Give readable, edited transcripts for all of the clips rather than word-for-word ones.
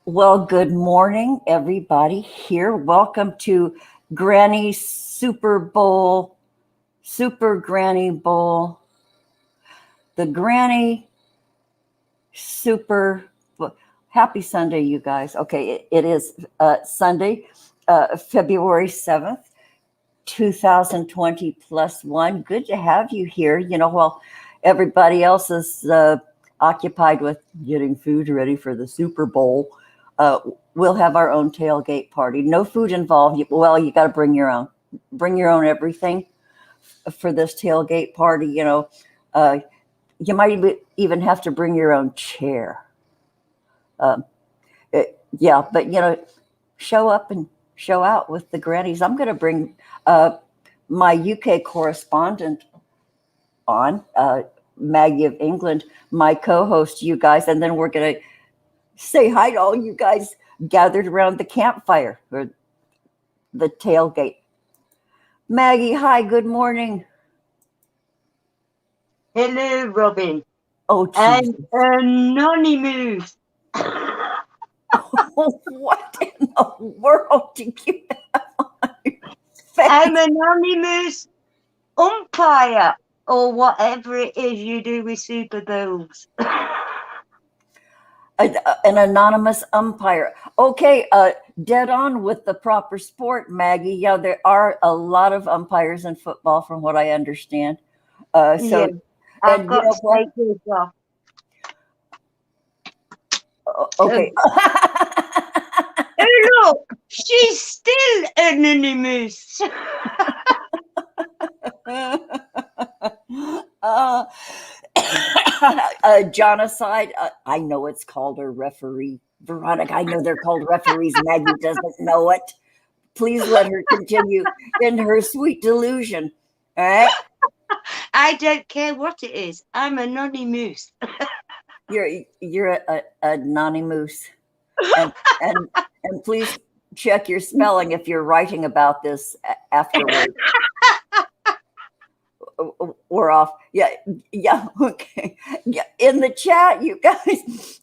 Well, good morning, everybody here. Welcome to Granny's Super Bowl, Super Granny Bowl, the Granny Super. Happy Sunday, you guys. Okay, it is Sunday, February 7th, 2020 plus one. Good to have you here. While everybody else is occupied with getting food ready for the Super Bowl, uh, we'll have our own tailgate party. No food involved. Well, you got to bring your own. Bring your own everything for this tailgate party. Uh, you might even have to bring your own chair. Um, yeah, but show up and show out with the grannies. I'm going to bring my UK correspondent on, Maggie-of-England, my co-host, you guys, and then we're going to say hi to all you guys gathered around the campfire or the tailgate. Maggie, hi, good morning. Hello, Robin. Oh, I'm Jesus. anonymous. What in the world did you have on your face? I'm anonymous umpire, or whatever it is you do with Super Bowls. An anonymous umpire. Okay, dead on with the proper sport, Maggie. Yeah, there are a lot of umpires in football, from what I understand. Yeah, I've and got you know to what? take this off. Okay. Oh, look, she's still anonymous. Genocide. I know it's called a referee. Veronica, I know they're called referees. Maggie doesn't know it. Please let her continue in her sweet delusion. All right? I don't care what it is. I'm anonymous. You're a nanny moose, and please check your spelling if you're writing about this afterward. We're off. Yeah, okay. Yeah, in the chat, you guys.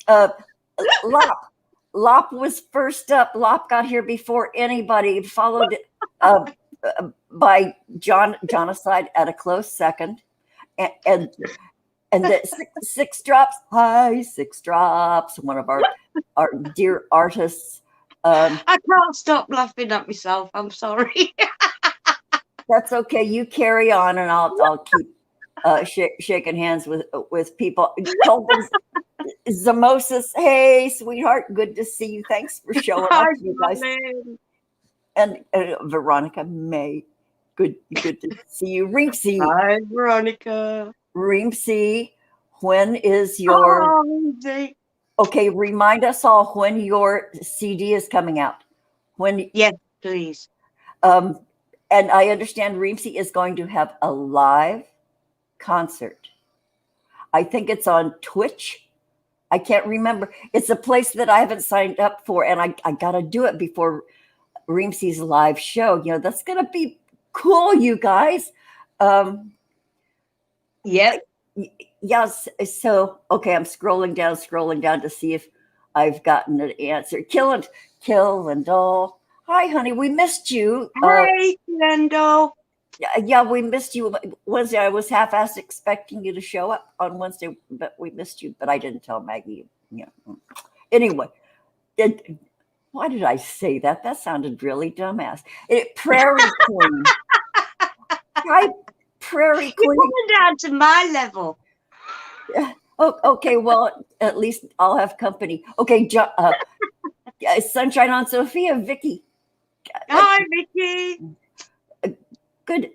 Lop was first up. Lop got here before anybody. Followed by Genocide at a close second, and the six drops. Hi, Six Drops. One of our dear artists. I can't stop laughing at myself. I'm sorry. That's okay. You carry on, and I'll keep shaking hands with people. Colton Zamosis, hey, sweetheart, good to see you. Thanks for showing up, you guys. And Veronica May, good to see you. Reemsy. Hi, Veronica. Reemsy, when is your? Okay, remind us all when your CD is coming out. When? Yes, please. And I understand Reemsy is going to have a live concert. I think it's on Twitch. I can't remember. It's a place that I haven't signed up for, and I got to do it before Reemsy's live show. That's going to be cool, you guys. Yep. Yes. So, okay, I'm scrolling down to see if I've gotten an answer. Kill and Doll. Hi, honey. We missed you. Hi, Lendo. Yeah, we missed you Wednesday. I was half-assed expecting you to show up on Wednesday, but we missed you. But I didn't tell Maggie. Anyway, why did I say that? That sounded really dumbass. Prairie Queen. Hi, Prairie Queen. You're down to my level. Oh, okay. Well, at least I'll have company. Okay, Sunshine on Sophia, Vicky. Hi, Vicky. Good.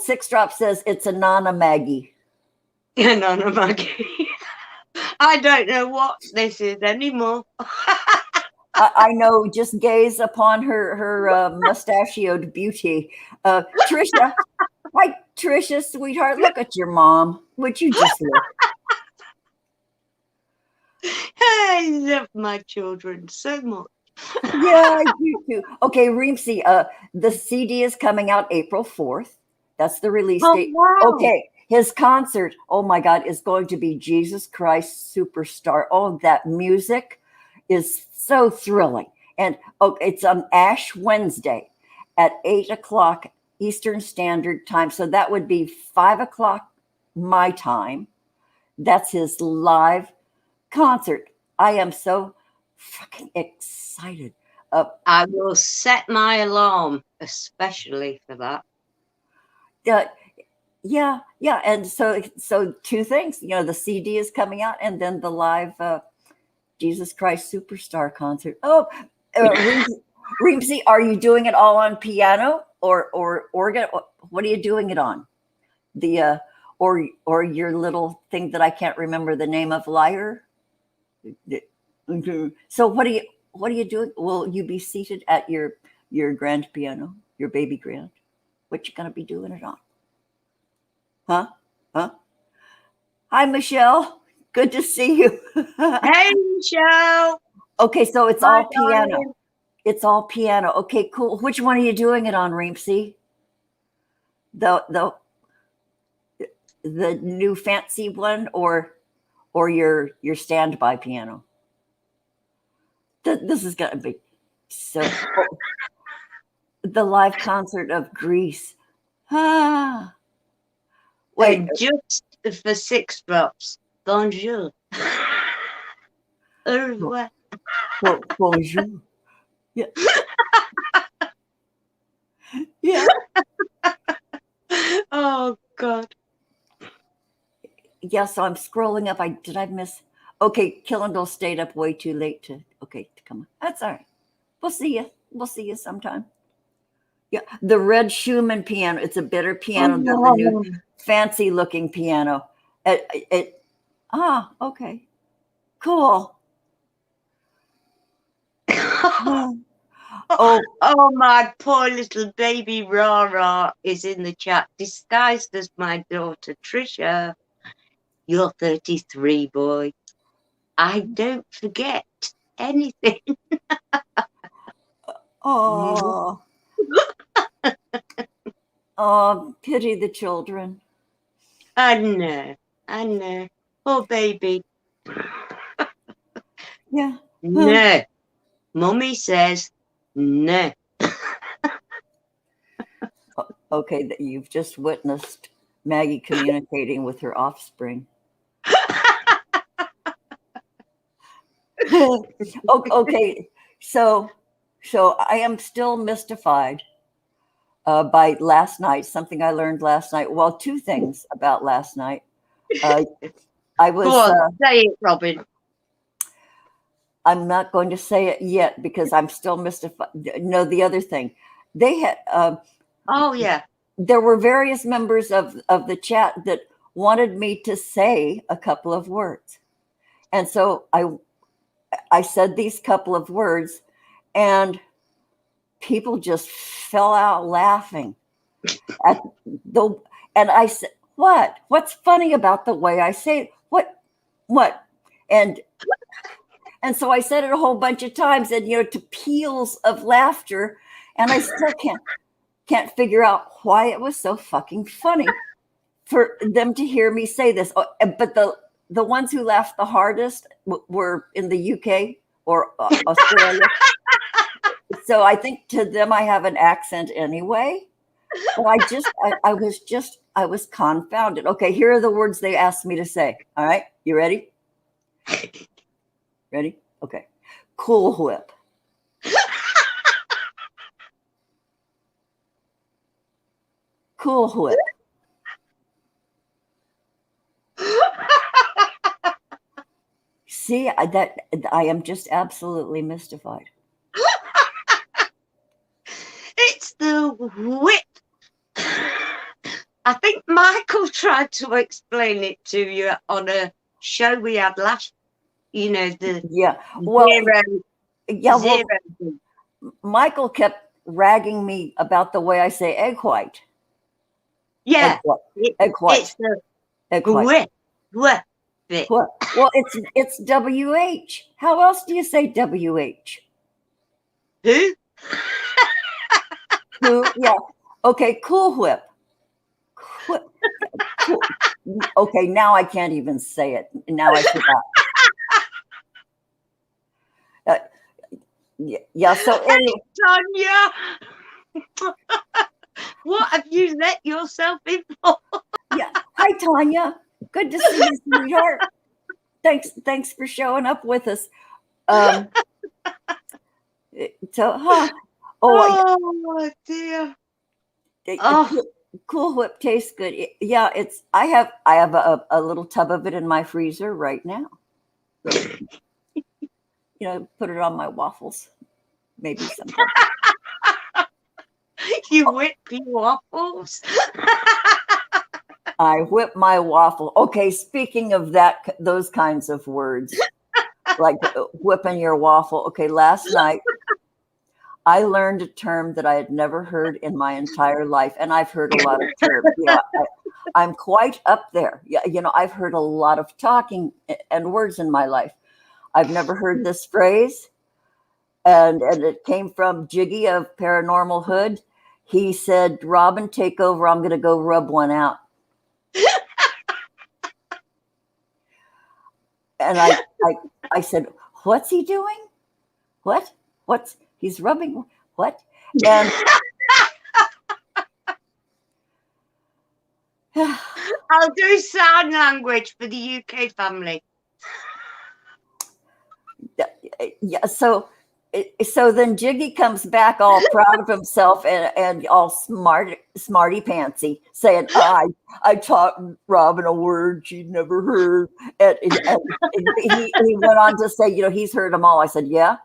Six Drop says it's a Nana Maggie. Nana Maggie. I don't know what this is anymore. I know. Just gaze upon her mustachioed beauty. Trisha, hi, Trisha, sweetheart. Look at your mom. Would you just look? I love my children so much. Yeah, I do too. Okay, Reemsy, the CD is coming out April 4th. That's the release date. Wow. Okay, his concert, oh my God, is going to be Jesus Christ Superstar. Oh, that music is so thrilling. And it's on Ash Wednesday at 8 o'clock Eastern Standard Time. So that would be 5 o'clock my time. That's his live concert. I am so fucking excited. I will set my alarm especially for that. Yeah. And so two things, the CD is coming out and then the live Jesus Christ Superstar concert. Oh, Reemsy, are you doing it all on piano or organ? What are you doing it on? The or your little thing that I can't remember the name of, lyre. So what are you doing? Will you be seated at your grand piano, your baby grand? What you gonna be doing it on? Huh? Hi, Michelle. Good to see you. Hey, Michelle. Okay, so it's Hi, all piano. darling. It's all piano. Okay, cool. Which one are you doing it on, Reemsy? The new fancy one or your standby piano? This is gonna be so. The live concert of Greece. Wait. And just for 6 drops. Bonjour. Au revoir. Bonjour. Yeah. Yeah. Oh God. Yeah, so I'm scrolling up. Did I miss? Okay, Killendall stayed up way too late to come on. That's all right. We'll see you. We'll see you sometime. Yeah, the red Schumann piano. It's a better piano than the new fancy looking piano. Okay. Cool. Oh, my poor little baby Rara is in the chat, disguised as my daughter Trisha. You're 33, boy. I don't forget anything. Oh, pity the children. I know. Poor baby. Yeah. No. Mummy says no. Okay, that you've just witnessed Maggie communicating with her offspring. Okay, so I am still mystified by last night. Something I learned last night. Well, two things about last night. I was. Go on, say it, Robin. I'm not going to say it yet because I'm still mystified. No, the other thing, they had. Oh yeah. There were various members of the chat that wanted me to say a couple of words, and so I said these couple of words, and people just fell out laughing at and I said, what's funny about the way I say it? What? And so I said it a whole bunch of times, and to peals of laughter, and I still can't figure out why it was so fucking funny for them to hear me say this. But the ones who laughed the hardest were in the UK or Australia. So I think to them I have an accent anyway. But I was confounded. Okay, here are the words they asked me to say. All right, you ready? Ready? Okay. Cool Whip. Cool Whip. See, I am just absolutely mystified. It's the whip. I think Michael tried to explain it to you on a show we had last. Michael kept ragging me about the way I say egg white. Yeah, egg white. It's the egg white. Whip. Well, it's WH. How else do you say WH? Who? Who? Yeah. Okay. Cool Whip. Cool. Okay. Now I can't even say it. Now I forgot. Yeah. So anyway, Tanya, what have you let yourself in for? yeah. Hi, Tanya. Good to see you, sweetheart. Thanks for showing up with us. Um, so, huh? Oh, Oh dear. the Oh, Cool Whip tastes good. Yeah, I have a little tub of it in my freezer right now. So, put it on my waffles, maybe sometime. you whip your waffles. I whip my waffle. Okay, speaking of those kinds of words, like whipping your waffle. Okay, last night I learned a term that I had never heard in my entire life, and I've heard a lot of terms. I'm quite up there. Yeah, I've heard a lot of talking and words in my life. I've never heard this phrase, and it came from Jiggy of Paranormal Hood. He said, "Robin, take over. I'm going to go rub one out." And I said, "What's he doing? What? He's rubbing what?" And I'll do sign language for the UK family. yeah, so then Jiggy comes back all proud of himself and all smarty pantsy, saying, I taught Robin a word she'd never heard. And he went on to say, he's heard them all. I said, yeah.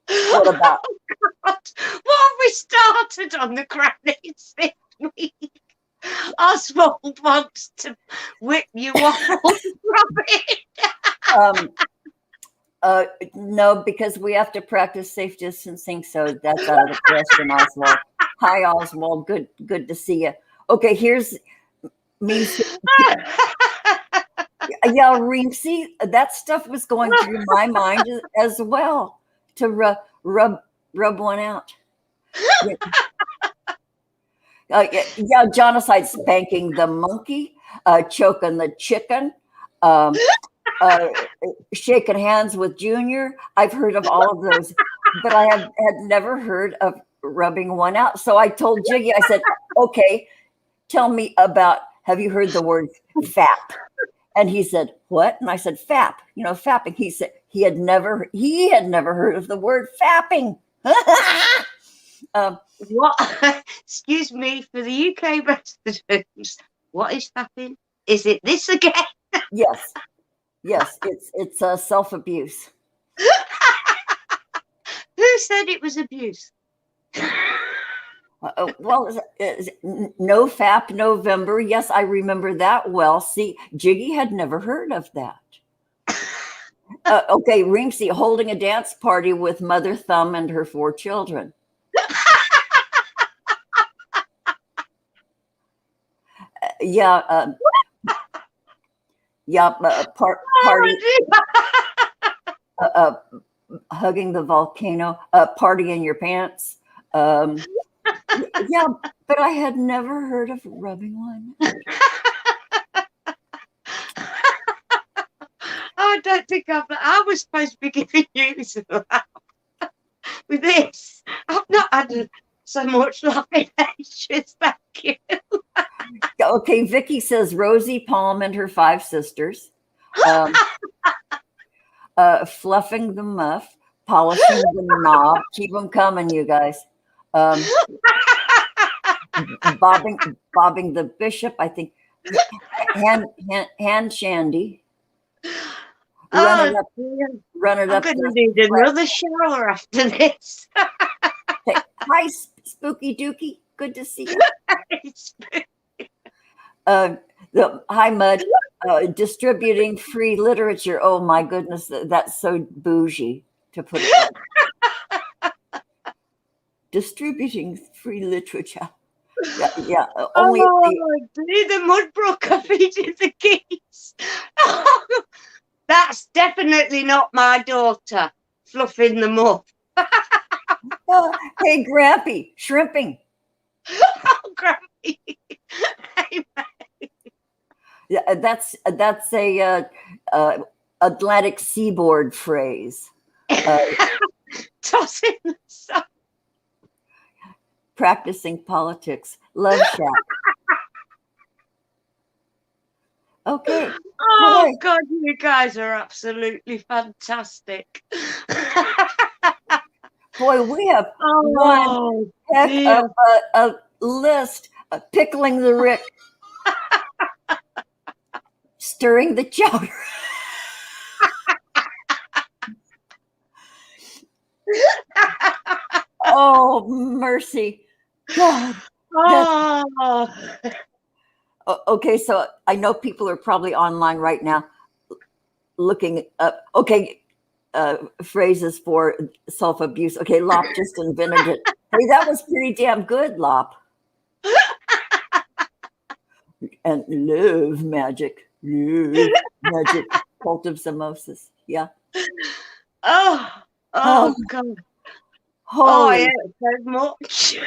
What about? God, what have we started on the Grannies this week? Oswald wants to whip you waffles, Robin. No, because we have to practice safe distancing, so that's out of the question, Oswald. Hi, Oswald. Good to see you. Okay, here's me. Yeah, Reemsy, that stuff was going through my mind as well, to rub one out. Yeah, Jonocide spanking the monkey, choking the chicken, shaking hands with Junior. I've heard of all of those, but I had never heard of rubbing one out. So I told Jiggy, I said, okay, tell me about, have you heard the word fap? And he said, what? And I said, fap, fapping. He said he had never heard of the word fapping. What? Excuse me, for the UK residents, what is fapping? Is it this again? Yes, it's self-abuse. Who said it was abuse? Well, no fap November. Yes, I remember that well. See, Jiggy had never heard of that. Okay, Reemsy holding a dance party with Mother Thumb and her 4 children. Yeah, party, hugging the volcano, party in your pants. Yeah, but I had never heard of rubbing one. I don't think I was supposed to be giving you some with this. I've not had so much laughing ages. Thank you. Okay, Vicky says Rosie Palm and her 5 sisters. Fluffing the muff, polishing the knob. Keep them coming, you guys. Bobbing the bishop. I think hand shandy. Run it up. I'm going to need another shower after this. Okay. Hi, Spooky Dookie. Good to see you. Hi, Mud. Distributing free literature. Oh my goodness, that's so bougie to put it like. Distributing free literature. Yeah. Only the Mudbrook are feeding the geese. That's definitely not my daughter fluffing the muff. Hey, Grampy, shrimping. Oh, Grampy. Hey, yeah, that's a Atlantic seaboard phrase. tossing the sun. Practicing politics. Love shack. Okay. Oh Boy, God, you guys are absolutely fantastic. boy, we have one Oh heck dear. of a list. Pickling the Rick. Stirring the chowder. Oh, mercy. God. That's Oh, okay. So I know people are probably online right now looking up, okay, phrases for self abuse. Okay, Lop just invented it. Hey, that was pretty damn good, Lop. And love magic. Love magic. Cult of Samosas. Yeah. oh, Oh, oh God. Oh, I holy. ate so much.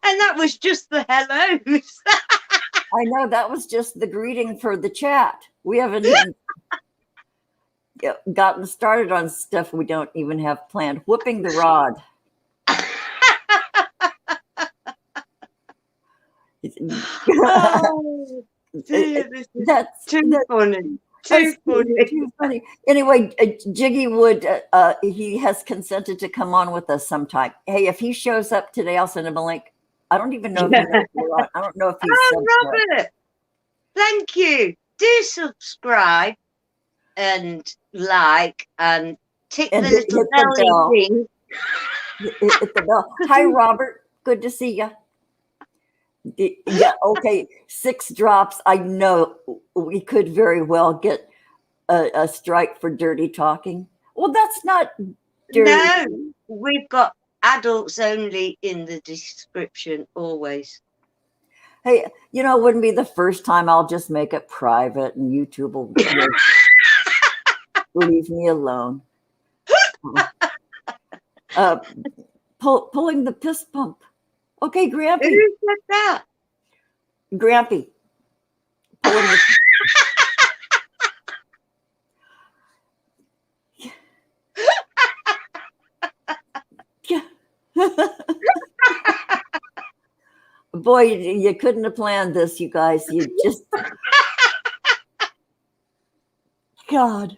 And that was just the hellos. I know that was just the greeting for the chat. We haven't even gotten started on stuff we don't even have planned. Whooping the rod. Oh dear, this is too that's funny. that's Too funny. too funny. Anyway, Jiggy Wood, he has consented to come on with us sometime. Hey, if he shows up today, I'll send him a link. I don't even know if he knows we're on. I don't know if he's Oh, subscribed. Robert, thank you. Do subscribe and like and tick And the hit little the belly bell. thing. Hit the bell. Hi, Robert. Good to see you. Yeah, okay. 6 drops. I know we could very well get a strike for dirty talking. Well, that's not dirty. No, we've got adults only in the description always. Hey, it wouldn't be the first time. I'll just make it private and YouTube will leave me alone. Uh, pulling the piss pump. Okay, Grampy. Who said that? Grampy. Pulling the Boy, you couldn't have planned this, you guys. You just, God.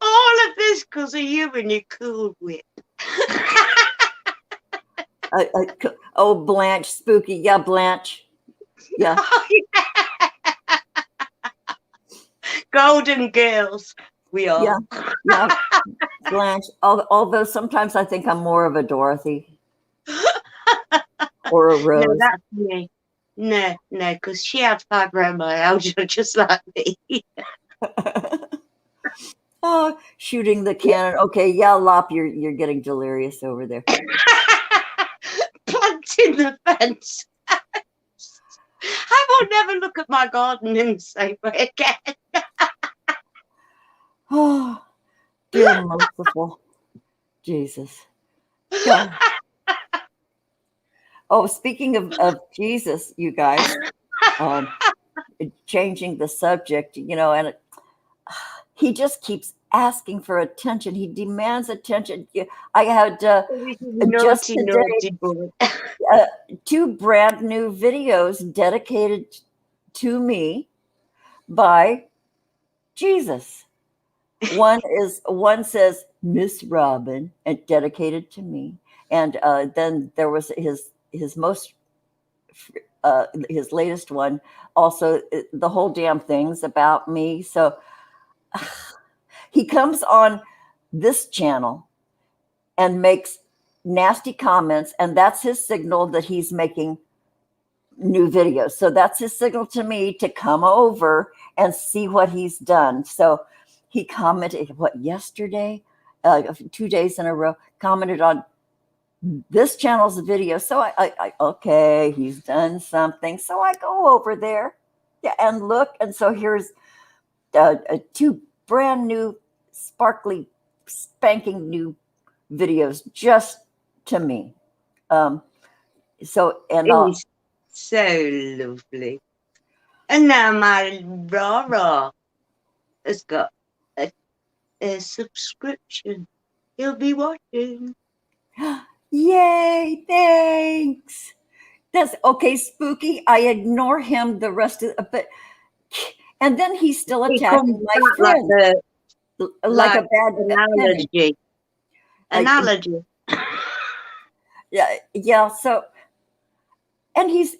All of this because of you and your cool whip. Oh, Blanche, spooky. Yeah, Blanche. Yeah. Oh, yeah. Golden girls, we are. Yeah, Blanche. Although sometimes I think I'm more of a Dorothy or a No, Rose. that's me. No, because she had fibromyalgia just like me. Oh, shooting the cannon. Okay, yeah, Lop, you're getting delirious over there. Planting the fence. I will never look at my garden in the same way again. Oh, dear merciful Jesus. God. Oh, speaking of Jesus, you guys, changing the subject, and he just keeps asking for attention. He demands attention. I had just Naughty, today naughty boy. 2 brand new videos dedicated to me by Jesus. One says Miss Robin and dedicated to me, and then there was his most his latest one. Also, the whole damn thing's about me. So he comes on this channel and makes nasty comments, and that's his signal that he's making new videos. So that's his signal to me to come over and see what he's done. So he commented yesterday, 2 days in a row, commented on this channel's video. So I okay, he's done something. So I go over there, and look, and so here's 2 brand new, sparkly, spanking new videos just to me. So and He's so lovely. And now my Rara has got a subscription. He'll be watching. Yay! Thanks. That's okay. Spooky. I ignore him the rest of, but and then he's still He comes attacking my back friend like a like bad an penny. allergy. An Uh, allergy. yeah, yeah. So, and he's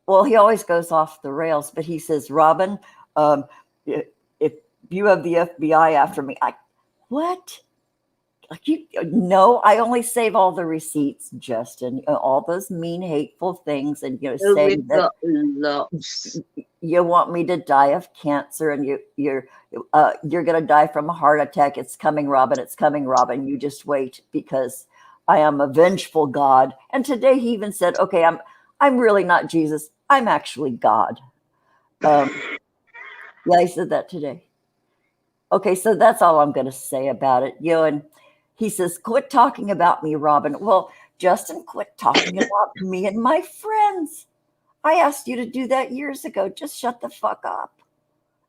well, he always goes off the rails, but he says, Robin, um, if you have the FBI after me, what? Like no, I only save all the receipts, Justin, all those mean, hateful things, and Oh, saying we've that got lots. you want me to die of cancer, and you're gonna die from a heart attack. It's coming, Robin. It's coming, Robin. You just wait, because I am a vengeful God. And today he even said, "Okay, I'm really not Jesus. I'm actually God." Yeah, he said that today. Okay, so that's all I'm going to say about it. And he says, "Quit talking about me, Robin." Well, Justin, quit talking about me and my friends. I asked you to do that years ago. Just shut the fuck up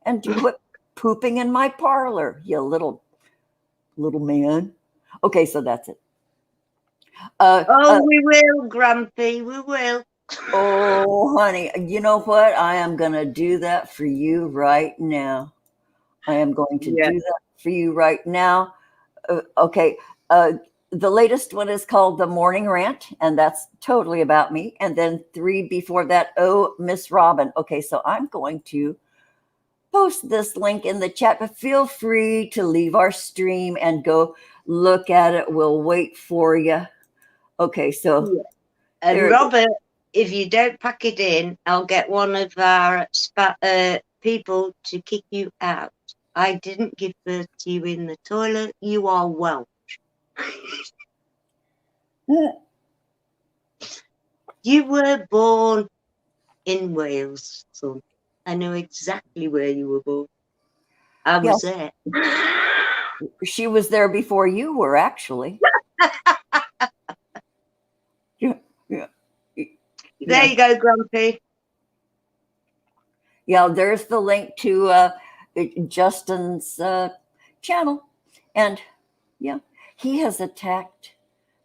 and quit pooping in my parlor, you little man. Okay, so that's it. We will, Grumpy. We will. Oh, honey, you know what? I am going to do that for you right now. I am going to Yeah. do that for you right now. Okay. The latest one is called The Morning Rant, and that's totally about me. And then 3 before that, Oh, Miss Robin. Okay, so I'm going to post this link in the chat, but feel free to leave our stream and go look at it. We'll wait for you. Okay, so Yeah. And there. Robert, if you don't pack it in, I'll get one of our people to kick you out. I didn't give birth to you in the toilet. You are Welsh. You were born in Wales, son. I know exactly where you were born. I was there. She was there before you were, actually. Yeah, yeah, There you go, Grumpy. yeah. There's the link to Justin's channel, and yeah, he has attacked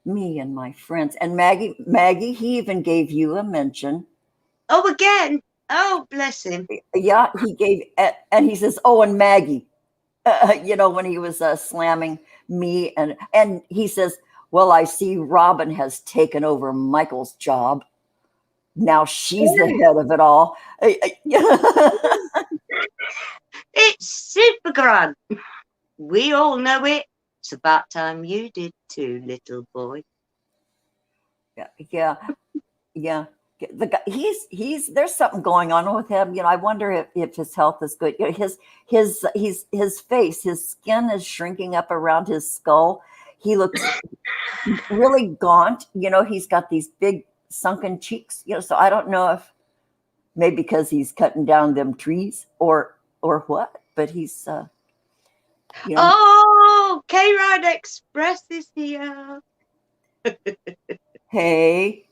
me and my friends. And Maggie, he even gave you a mention. Oh, again. Oh, bless him. Yeah, he gave, and he says, "Oh, and Maggie," when he was slamming me, and he says, "Well, I see Robin has taken over Michael's job. Now she's the head of it all." It's super grand. We all know it. It's about time you did too, little boy. Yeah. The guy, he's there's something going on with him. I wonder if his health is good. His face, his skin is shrinking up around his skull. He looks really gaunt. He's got these big sunken cheeks. So I don't know if maybe because he's cutting down them trees or what, but he's Oh, K-Ride Express is here. Hey,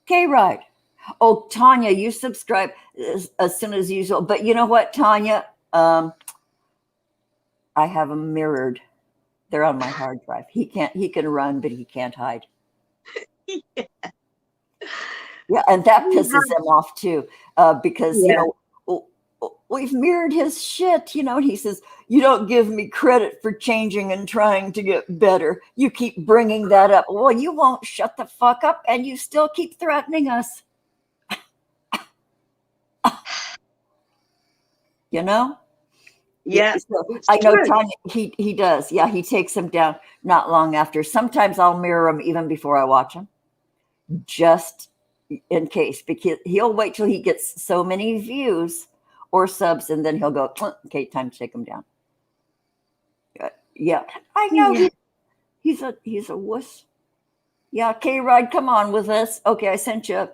K-Ride. Oh, Tanya, you subscribe as soon as usual. But you know what, Tanya? I have them mirrored. They're on my hard drive. He can run, but he can't hide. Yeah, and that pisses him off too, because we've mirrored his shit. And he says, "You don't give me credit for changing and trying to get better. You keep bringing that up. Well, you won't shut the fuck up, and you still keep threatening us." Yeah, So I know Tanya, he does. Yeah, he takes him down not long after. Sometimes I'll mirror him even before I watch him, just in case, because he'll wait till he gets so many views or subs, and then he'll go, "Okay, time to take him down." Yeah, I know. Yeah. He's a wuss. Yeah, K-Ride, come on with us. Okay, I sent you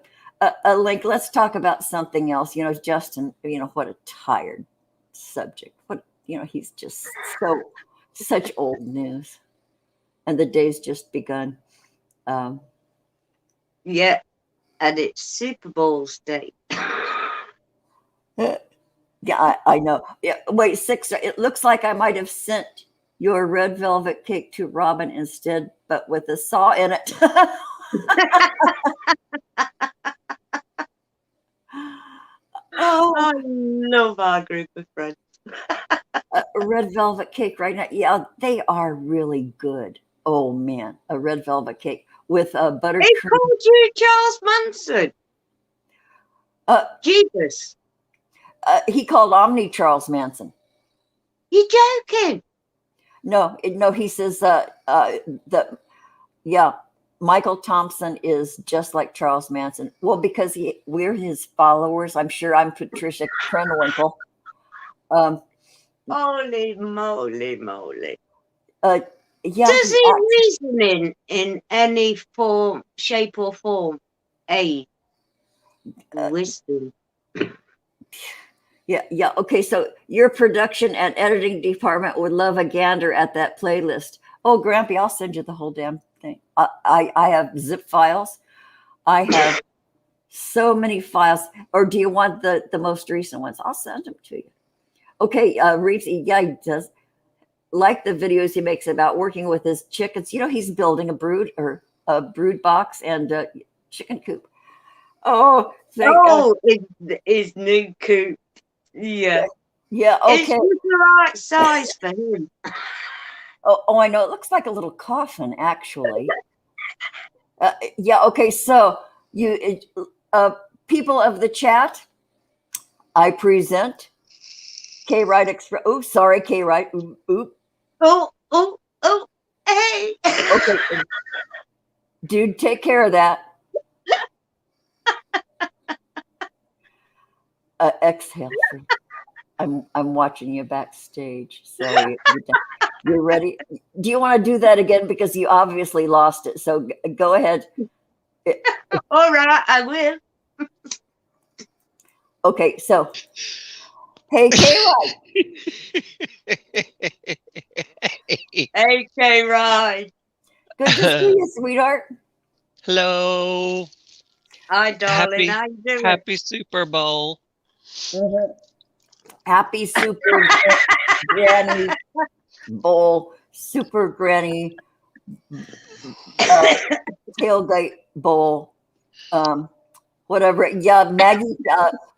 a link. Let's talk about something else. Justin, what a tired subject. He's just such old news. And the day's just begun. Yeah, and it's Super Bowl's day. Yeah, I know. Yeah, wait, 6. It looks like I might have sent your red velvet cake to Robin instead, but with a saw in it. Oh, I love our group of friends. a red velvet cake right now. Yeah, they are really good. Oh man, a red velvet cake with He buttercream. called you Charles Manson. Uh, Jesus. he called Omni Charles Manson. You joking? No, no, he says the yeah, Michael Thompson is just like Charles Manson. Well, because we're his followers. I'm sure I'm Patricia Krenwinkle. Um, Holy moly moly. uh, yeah, Does he reason in any form, shape or form? A wisdom. yeah. Okay, so your production and editing department would love a gander at that playlist. Oh, Grampy, I'll send you the whole damn thing. I have zip files. I have so many files. Or do you want the most recent ones? I'll send them to you. Okay, Reeves, yeah, he does like the videos he makes about working with his chickens. You know, he's building a brood box and a chicken coop. Oh, thank God. Oh, his new coop. Yeah. Yeah, It's okay. the right size for him. Oh, I know. It looks like a little coffin, actually. Yeah, okay. So, people of the chat, I present K Wright Express. Oh, sorry, K Wright. Oop. Oh, hey. Okay, dude, take care of that. Exhale. I'm watching you backstage, so you're ready. Do you want to do that again because you obviously lost it? So go ahead. All right, I will. Okay, so hey, K-Ride. Hey, K-Ride. Good to see you, sweetheart. Hello. Hi, darling. How you doing? Happy Super Bowl. Mm-hmm. Happy Super Granny Bowl, Super Granny Tailgate Bowl, whatever. Yeah, Maggie.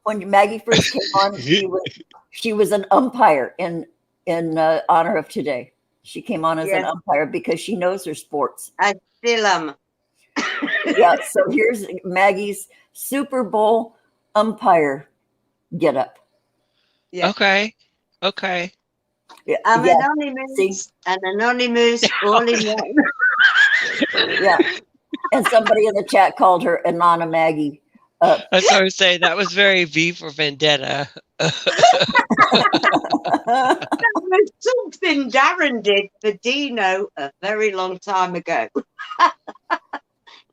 When Maggie first came on, she was an umpire in honor of today. She came on as an umpire because she knows her sports. I still am. Yeah. So here's Maggie's Super Bowl umpire get up. Yeah. Okay. Yeah, I'm yeah. anonymous. An anonymous all in one. Yeah. And somebody in the chat called her Anana Maggie. I was going to say that was very V for Vendetta. That was something Darren did for Dino a very long time ago.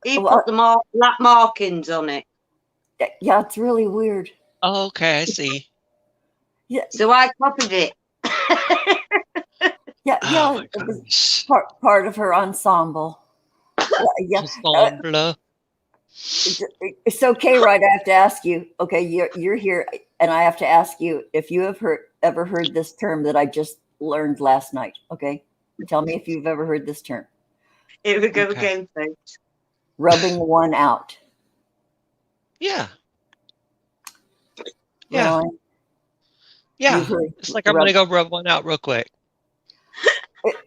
He put the black markings on it. Yeah, it's really weird. Oh, okay, I see. Yeah. So I copied it. Yeah, Oh it was part of her ensemble. Yeah. Ensemble. So, K-Ride, I have to ask you. Okay, you're here, and I have to ask you if you have ever heard this term that I just learned last night. Okay, tell me if you've ever heard this term. Here we go again, folks. Rubbing one out. Yeah. Yeah. Really? Yeah. It's like I'm going to go rub one out real quick.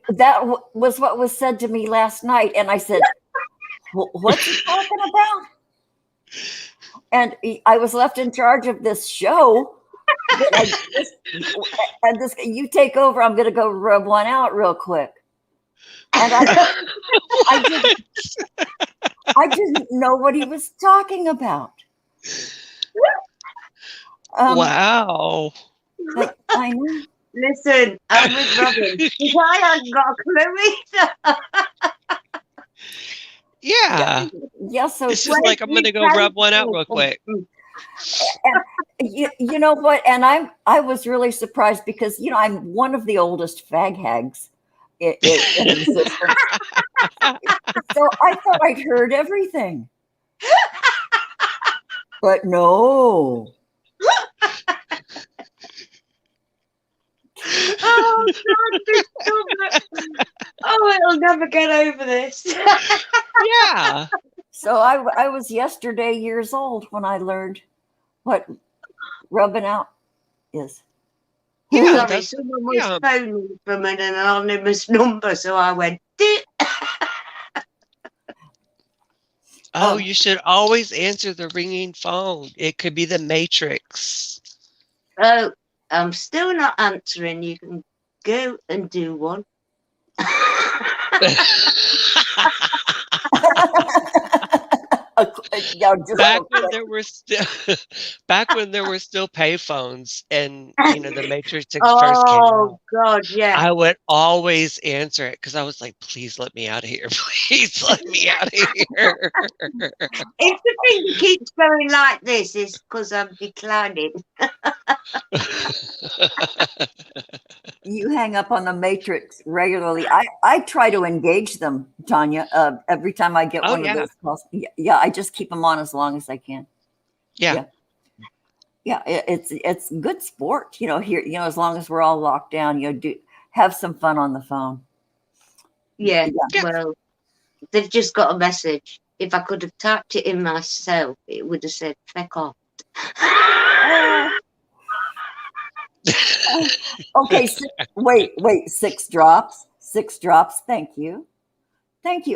That was what was said to me last night, and I said, "What's he talking about?" And I was left in charge of this show. You take over. I'm going to go rub one out real quick. And I didn't know what he was talking about. Wow. I know. Listen, I'm with Robin. I haven't got a clue either. Yeah. Yeah. So it's just like I'm going to go rub one out real quick. And you know what? And I was really surprised because I'm one of the oldest fag hags in existence. So I thought I'd heard everything, but no. Oh, God, this stomach. Oh, it'll never get over this. Yeah. So I was yesterday years old when I learned what rubbing out is. Yeah, Sorry, that's someone was yeah. phoning from an anonymous number, so I went, Oh, you should always answer the ringing phone. It could be the Matrix. oh, I'm still not answering. You can go and do one. Yeah, just Back when there were still back when there were still payphones and the Matrix first came Oh, out. God, yeah. I would always answer it because I was like, please let me out of here. Please let me out of here. If the finger keeps going like this, it's because I'm declining. you hang up on the Matrix regularly. I try to engage them, Tanya. Every time I get Oh one of yeah. those calls, yeah, I just keep them on as long as I can. Yeah. Yeah, it's good sport. Here, as long as we're all locked down, do have some fun on the phone. Yeah, Yeah. well, they've just got a message. If I could have typed it in myself, it would have said, feck off. Okay, wait, 6 drops. 6 drops. Thank you.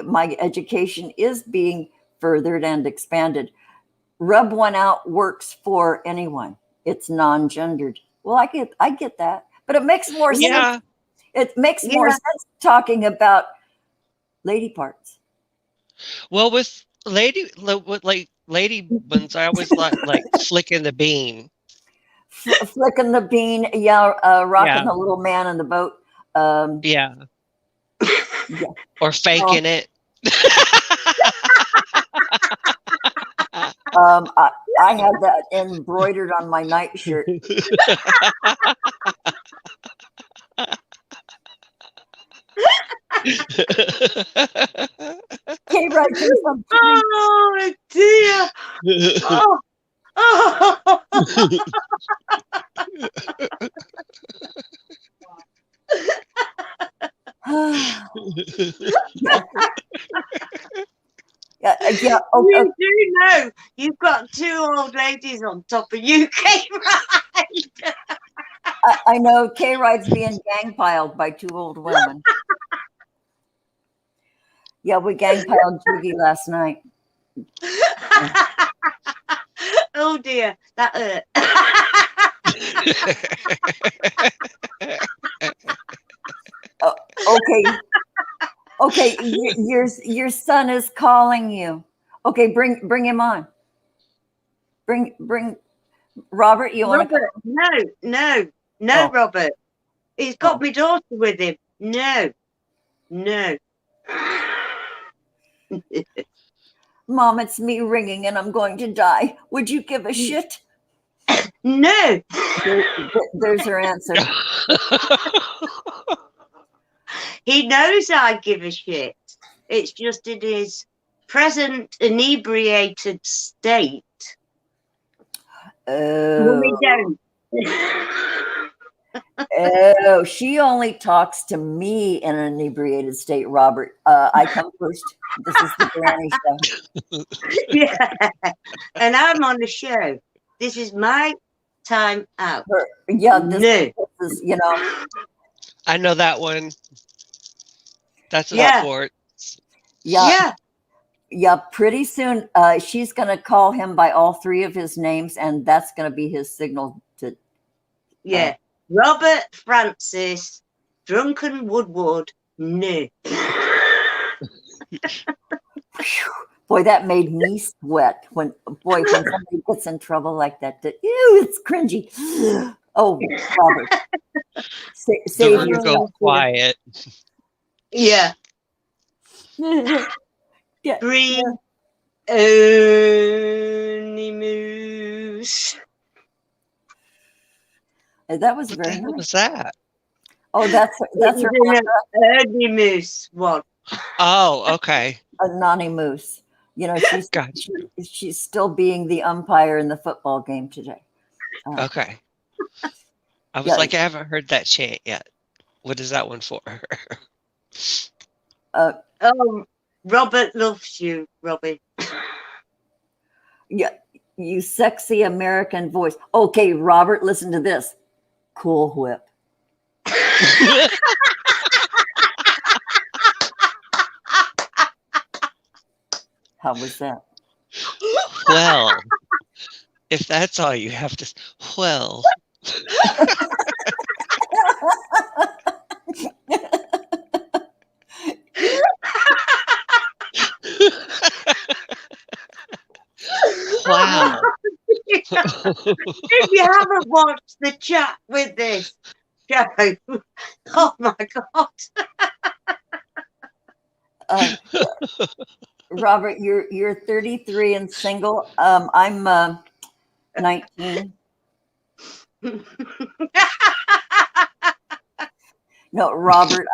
My education is being furthered and expanded. Rub one out works for anyone. It's non-gendered. Well, I get that, but it makes more sense. Yeah. It makes more sense talking about lady parts. Well, with lady ones, I always like flicking the bean. Flicking the bean, rocking the little man in the boat. Yeah. Yeah. Or faking it. I had that embroidered on my nightshirt. Okay, right. Oh dear. Oh. Oh. Yeah. You do know you've got 2 old ladies on top of you, K-Ride. I know K-Ride's being gang piled by 2 old women. Yeah, we gang piled Jiggy last night. Oh dear, that hurt. Okay, your son is calling you. Okay, bring him on. Bring Robert. You want to? No, Oh. Robert. He's got my daughter with him. No. Mom, it's me ringing, and I'm going to die. Would you give a shit? No. There's her answer. He knows I give a shit. It's just in his present inebriated state. We don't. Oh, she only talks to me in an inebriated state, Robert. I come first. This is the Granny show. Yeah. And I'm on the show. This is my time out. This is, I know that one. That's about sports. Yeah. Pretty soon, she's going to call him by all 3 of his names, and that's going to be his signal to. Robert Francis, Drunken Woodward, no. Boy, that made me sweat when somebody gets in trouble like that. Ew, it's cringy. Oh, Robert. The room goes quiet. Yeah. Bring only moose. That was What very the hell nice. was that? Oh, that's her Only moose one. Oh, okay. A Nani Moose. She's still being the umpire in the football game today. Okay. I was Yeah. like, I haven't heard that chant yet. What is that one for? Oh, Robert loves you, Robin. Yeah, you sexy American voice. Okay, Robert, listen to this. Cool Whip. How was that? Well, if that's all you have to, well, wow. If you haven't watched the chat with this show, oh my God. Robert, you're 33 and single. I'm 19. No, Robert,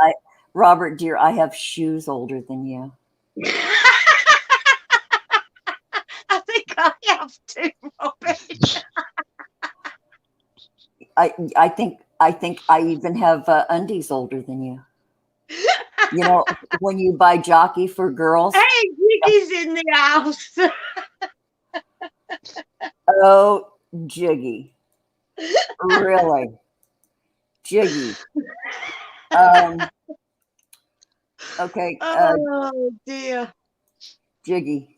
dear, I have shoes older than you. I think I have to, Robin. I think I even have undies older than you. You know, when you buy jockey for girls. Hey, Jiggy's in the house. Oh, Jiggy. Really? Jiggy. Okay. Oh dear. Jiggy.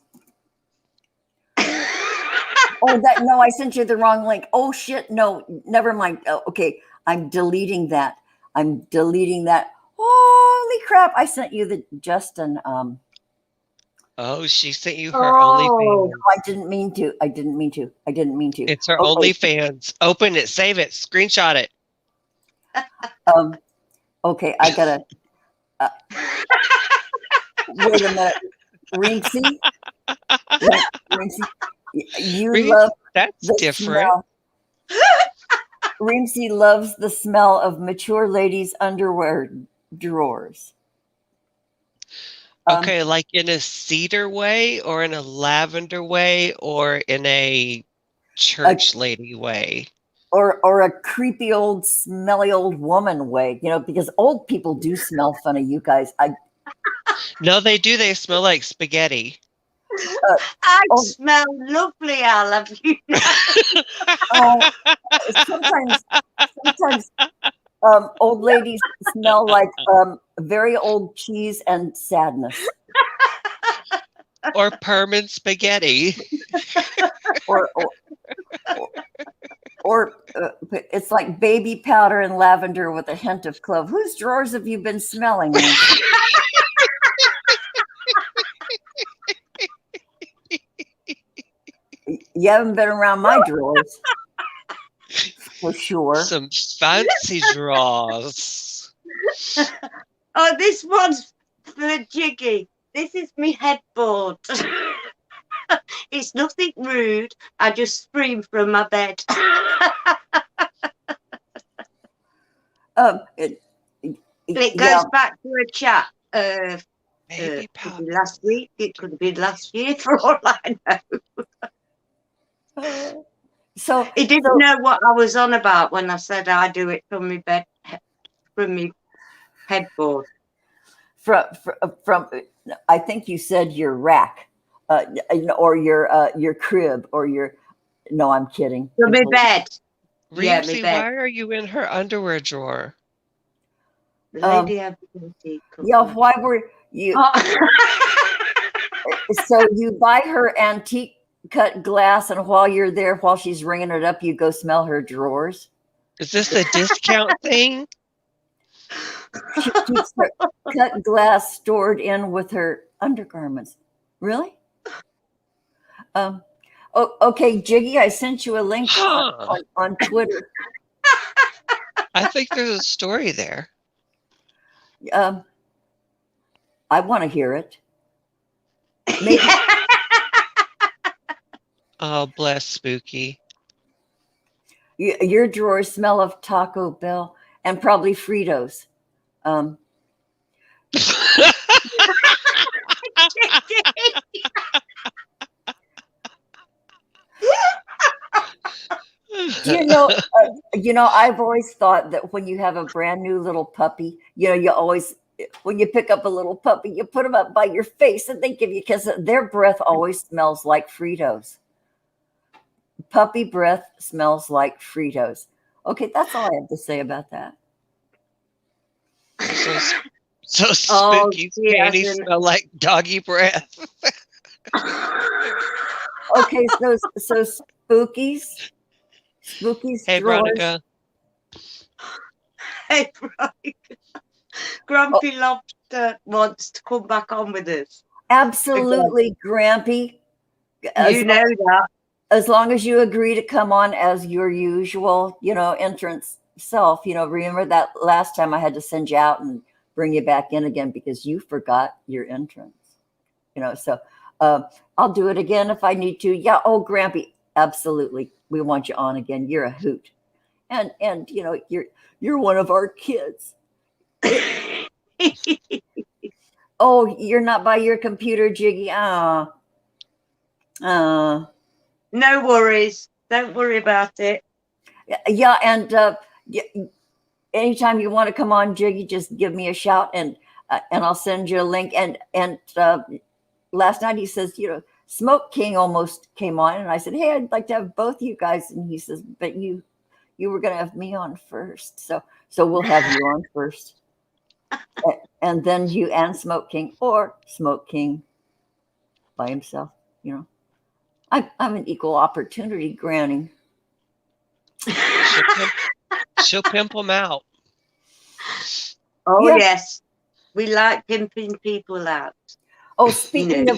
No, I sent you the wrong link. Oh shit. No, never mind. Oh, okay. I'm deleting that. Holy crap. I sent you the Justin. Oh, she sent you her Oh. OnlyFans. I didn't mean to. It's her Okay. OnlyFans. Open it, save it, screenshot it. Okay, I gotta. Wait a minute, Rinksy. Rinksy, you Really? love That's the different. smell. Rinksy loves the smell of mature ladies' underwear drawers. Okay, like in a cedar way, or in a lavender way, or in a church lady way. Or a creepy old smelly old woman way, because old people do smell funny, you guys. No, they do. They smell like spaghetti. I smell lovely, Al. Have you sometimes old ladies smell like very old cheese and sadness. Or permanent spaghetti. Or it's like baby powder and lavender with a hint of clove. Whose drawers have you been smelling in? You haven't been around my drawers, for sure. Some fancy drawers. Oh, this one's for Jiggy. This is me headboard. It's nothing rude. I just scream from my bed. It goes back to a chat Baby powder. last week. It could have been last year, for all I know. So He didn't know what I was on about when I said I do it from my bed, from my headboard. From I think you said your rack, or your crib, or your. No, I'm kidding. From my bed. Yeah, my bed. why are you in her underwear drawer? The lady had why were you? So you buy her antique cut glass, and while you're there, while she's ringing it up, you go smell her drawers. Is this a discount thing? She keeps her cut glass stored in with her undergarments. Really? Okay, Jiggy, I sent you a link on Twitter. I think there's a story there. I want to hear it. Maybe. Oh, bless Spooky. Your drawers smell of Taco Bell and probably Fritos. You know, I've always thought that when you have a brand new little puppy, you always, when you pick up a little puppy, you put them up by your face and they give you, because their breath always smells like Fritos. Puppy breath smells like Fritos. Okay, that's all I have to say about that. So, so Oh, spooky she panties hasn't. smell like doggy breath. Okay, so spookies Hey, drawers. Veronica. Hey, right. Oh, Grumpy Lobster wants to come back on with us again. absolutely, Grampy. As You know that. as long as you agree to come on as your usual, entrance self. Remember that last time I had to send you out and bring you back in again because you forgot your entrance. So uh, I'll do it again if I need to. Yeah. Oh, Grampy, absolutely. We want you on again. You're a hoot, and you're one of our kids. Oh, you're not by your computer, Jiggy. Uh, No worries. Don't worry about it. yeah, and anytime you want to come on, Jiggy, just give me a shout, and I'll send you a link. And last night he says, Smoke King almost came on, and I said, hey, I'd like to have both you guys, and he says, but you were going to have me on first, so we'll have you on first, and then you and Smoke King, or Smoke King by himself. I'm an equal opportunity granny. She'll pimp them out. Oh, Yeah. yes. We like pimping people out. Oh, speaking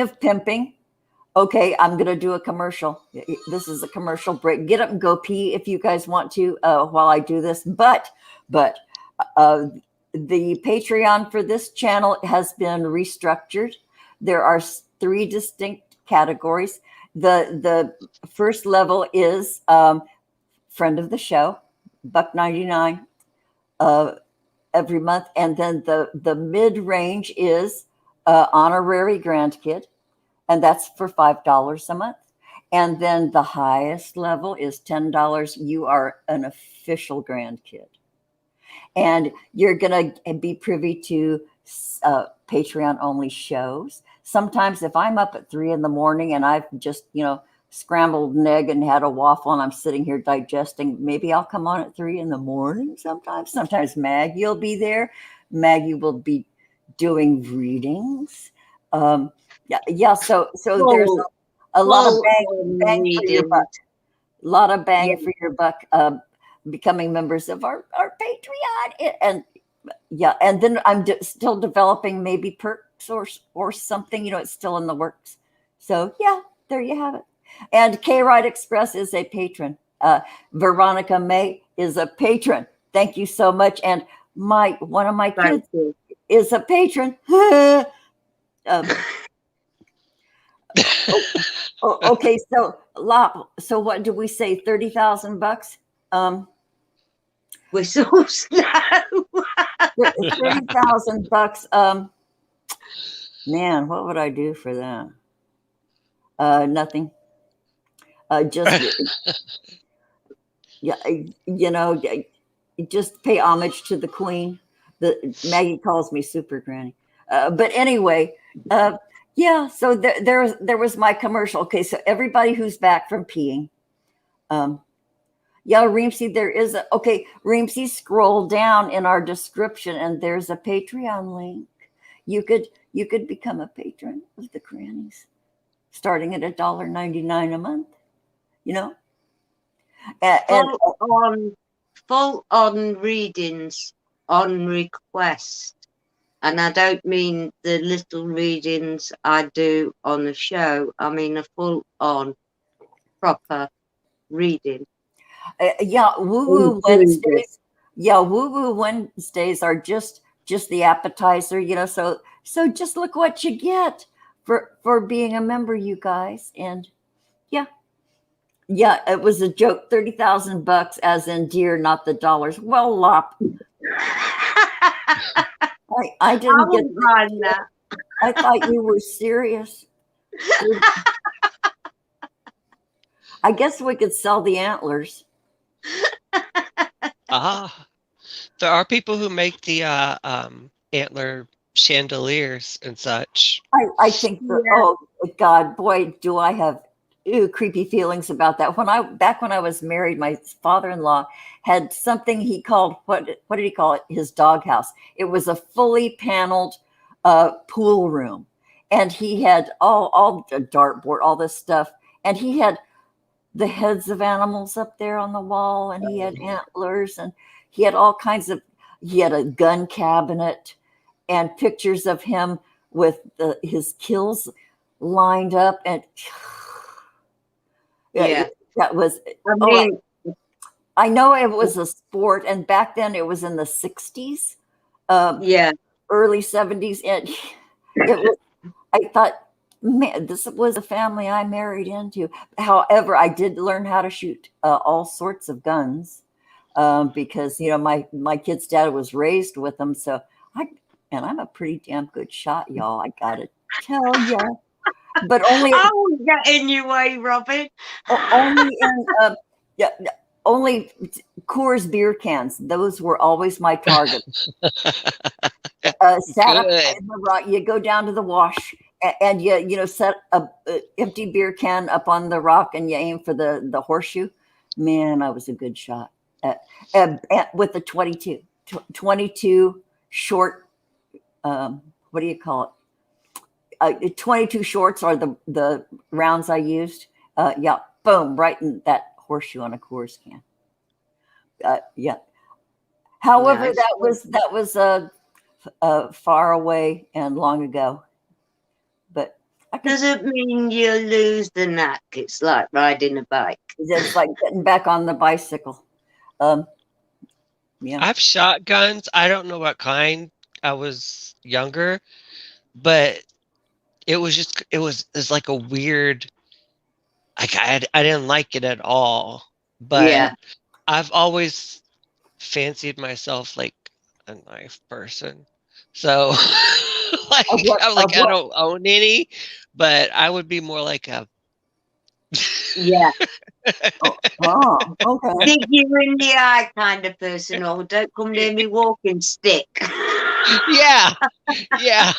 of pimping, okay, I'm gonna do a commercial. This is a commercial break. Get up and go pee if you guys want to while I do this. But uh, the Patreon for this channel has been restructured. There are 3 distinct categories. The first level is friend of the show, $1.99 every month, and then the mid range is honorary grandkid, and that's for $5 a month. And then the highest level is $10. You are an official grandkid, and you're going to be privy to Patreon only shows. Sometimes if I'm up at 3 a.m. and I've just, scrambled an egg and had a waffle and I'm sitting here digesting, maybe I'll come on at 3 a.m. Sometimes Maggie will be there. Maggie will be doing readings. Yeah. So there's a lot of bang for your buck. A lot of bang for your buck. Becoming members of our Patreon, and then I'm still developing maybe perks or something. It's still in the works. So yeah, there you have it. And K Ride Express is a patron. Veronica May is a patron. Thank you so much. And one of my kids is a patron. Okay, so what do we say? $30,000. We're so slow. $30,000. Man, what would I do for that? Nothing. Just just pay homage to the Queen. Maggie calls me Super Granny. But anyway, yeah. So there was my commercial. Okay, so everybody who's back from peeing, yeah, Reemsy, there is Reemsy, scroll down in our description and there's a Patreon link. You could become a patron of the Grannies, starting at $1.99 a month. Full on readings on request. And I don't mean the little readings I do on the show. I mean a full on proper reading. Yeah, Woo Woo Wednesdays. Yeah, Woo Woo Wednesdays are just the appetizer, so just look what you get for being a member, you guys. And yeah, it was a joke. $30,000 as in deer, not the dollars. Well, Lop. I didn't get that. I thought you were serious. I guess we could sell the antlers. Ah, there are people who make the antler chandeliers and such. I think the Yeah. oh God, boy, do I have creepy feelings about that. When I was married, my father-in-law had something he called what did he call it? His doghouse. It was a fully paneled pool room, and he had all the dartboard, all this stuff, and he had the heads of animals up there on the wall, and he had antlers, and he had all kinds of. He had a gun cabinet and pictures of him with his kills lined up, and Yeah. that was. I Oh, mean, I know it was a sport, and back then it was in the '60s, yeah. early '70s, and it was. I thought, man, this was a family I married into. However, I did learn how to shoot all sorts of guns because my kid's dad was raised with them, so I'm a pretty damn good shot, y'all. I gotta tell you, but only I won't get in your way, Robin. only in yeah, only Coors beer cans. Those were always my target. Sat up Good. in the rock. You go down to the wash, and you set a empty beer can up on the rock, and you aim for the horseshoe. Man, I was a good shot with the 22 short. What do you call it? 22 shorts are the rounds I used. Yeah, boom, right in that horseshoe on a Coors can. Yeah. However, Nice. that was far away and long ago. But I could, Doesn't mean you lose the knack. It's like riding a bike. it's like getting back on the bicycle. Yeah. I've shot guns. I don't know what kind. I was younger, but it's like a weird. Like I didn't like it at all. But Yeah. I've always fancied myself like a knife person. So like Of what? I'm Of like I what? don't own any, but I would be more like a Yeah. Oh, okay. Dig you in the eye kind of person, or don't come near me walking stick. yeah. Yeah.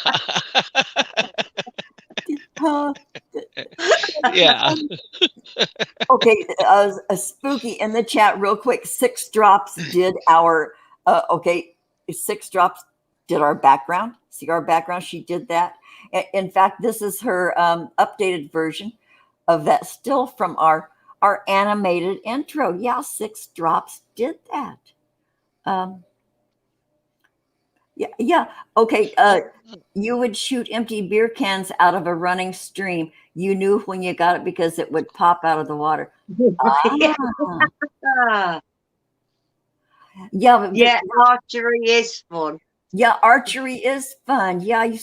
Uh, Yeah. okay. A spooky in the chat, real quick. 6 drops did our. Okay, 6 drops did our background. See our background? She did that. In fact, this is her updated version of that still from our animated intro. Yeah, 6 drops did that. Yeah. Okay. You would shoot empty beer cans out of a running stream. You knew when you got it because it would pop out of the water. Yeah. Ah, yeah. Yeah, archery is fun. Yeah, archery is fun. Yeah, I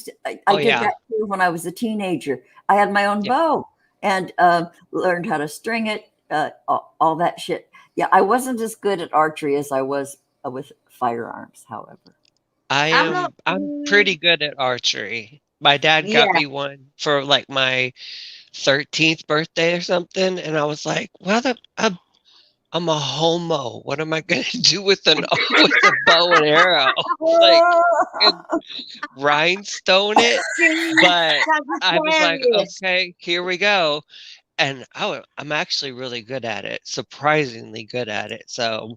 Oh did yeah. that too when I was a teenager. I had my own Yep. bow and learned how to string it, all that shit. Yeah, I wasn't as good at archery as I was with firearms, however. I'm not. I'm pretty good at archery. My dad got Yeah. me one for like my 13th birthday or something, and I was like, "Well, I'm a homo. What am I gonna do with with a bow and arrow? Like, and rhinestone it?" But I was like, Sagittarius. "Okay, here we go." And I'm actually really good at it, surprisingly good at it. So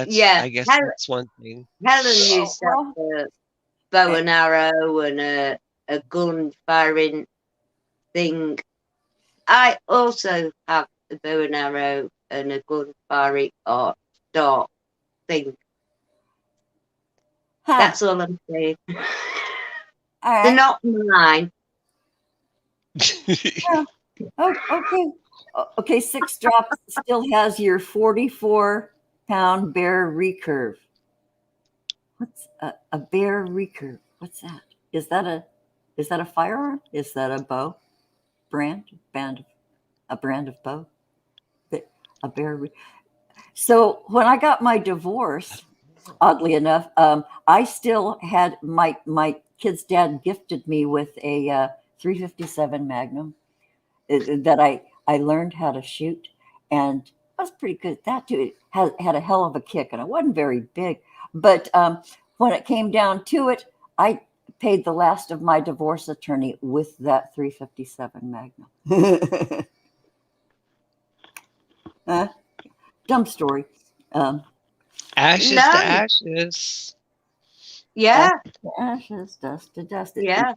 Yeah. I guess that's one thing. Helen used to Well, have a bow and arrow and a gun firing thing. I also have a bow and arrow and a gun firing art dart thing. huh. That's all I'm saying. All They're right. not mine. Oh, okay. Okay, 6 drops still has your 44-pound bear recurve. What's a bear recurve? What's that? Is that a firearm? Is that a bow? A brand of bow? A bear. So when I got my divorce, oddly enough, I still had my kid's dad gifted me with a 357 Magnum that I learned how to shoot, and I was pretty good at that too. It had a hell of a kick, and I wasn't very big. But when it came down to it, I paid the last of my divorce attorney with that 357 Magnum. Dumb story. Ashes to No. ashes. Yeah. Ashes, dust to dust. Yeah.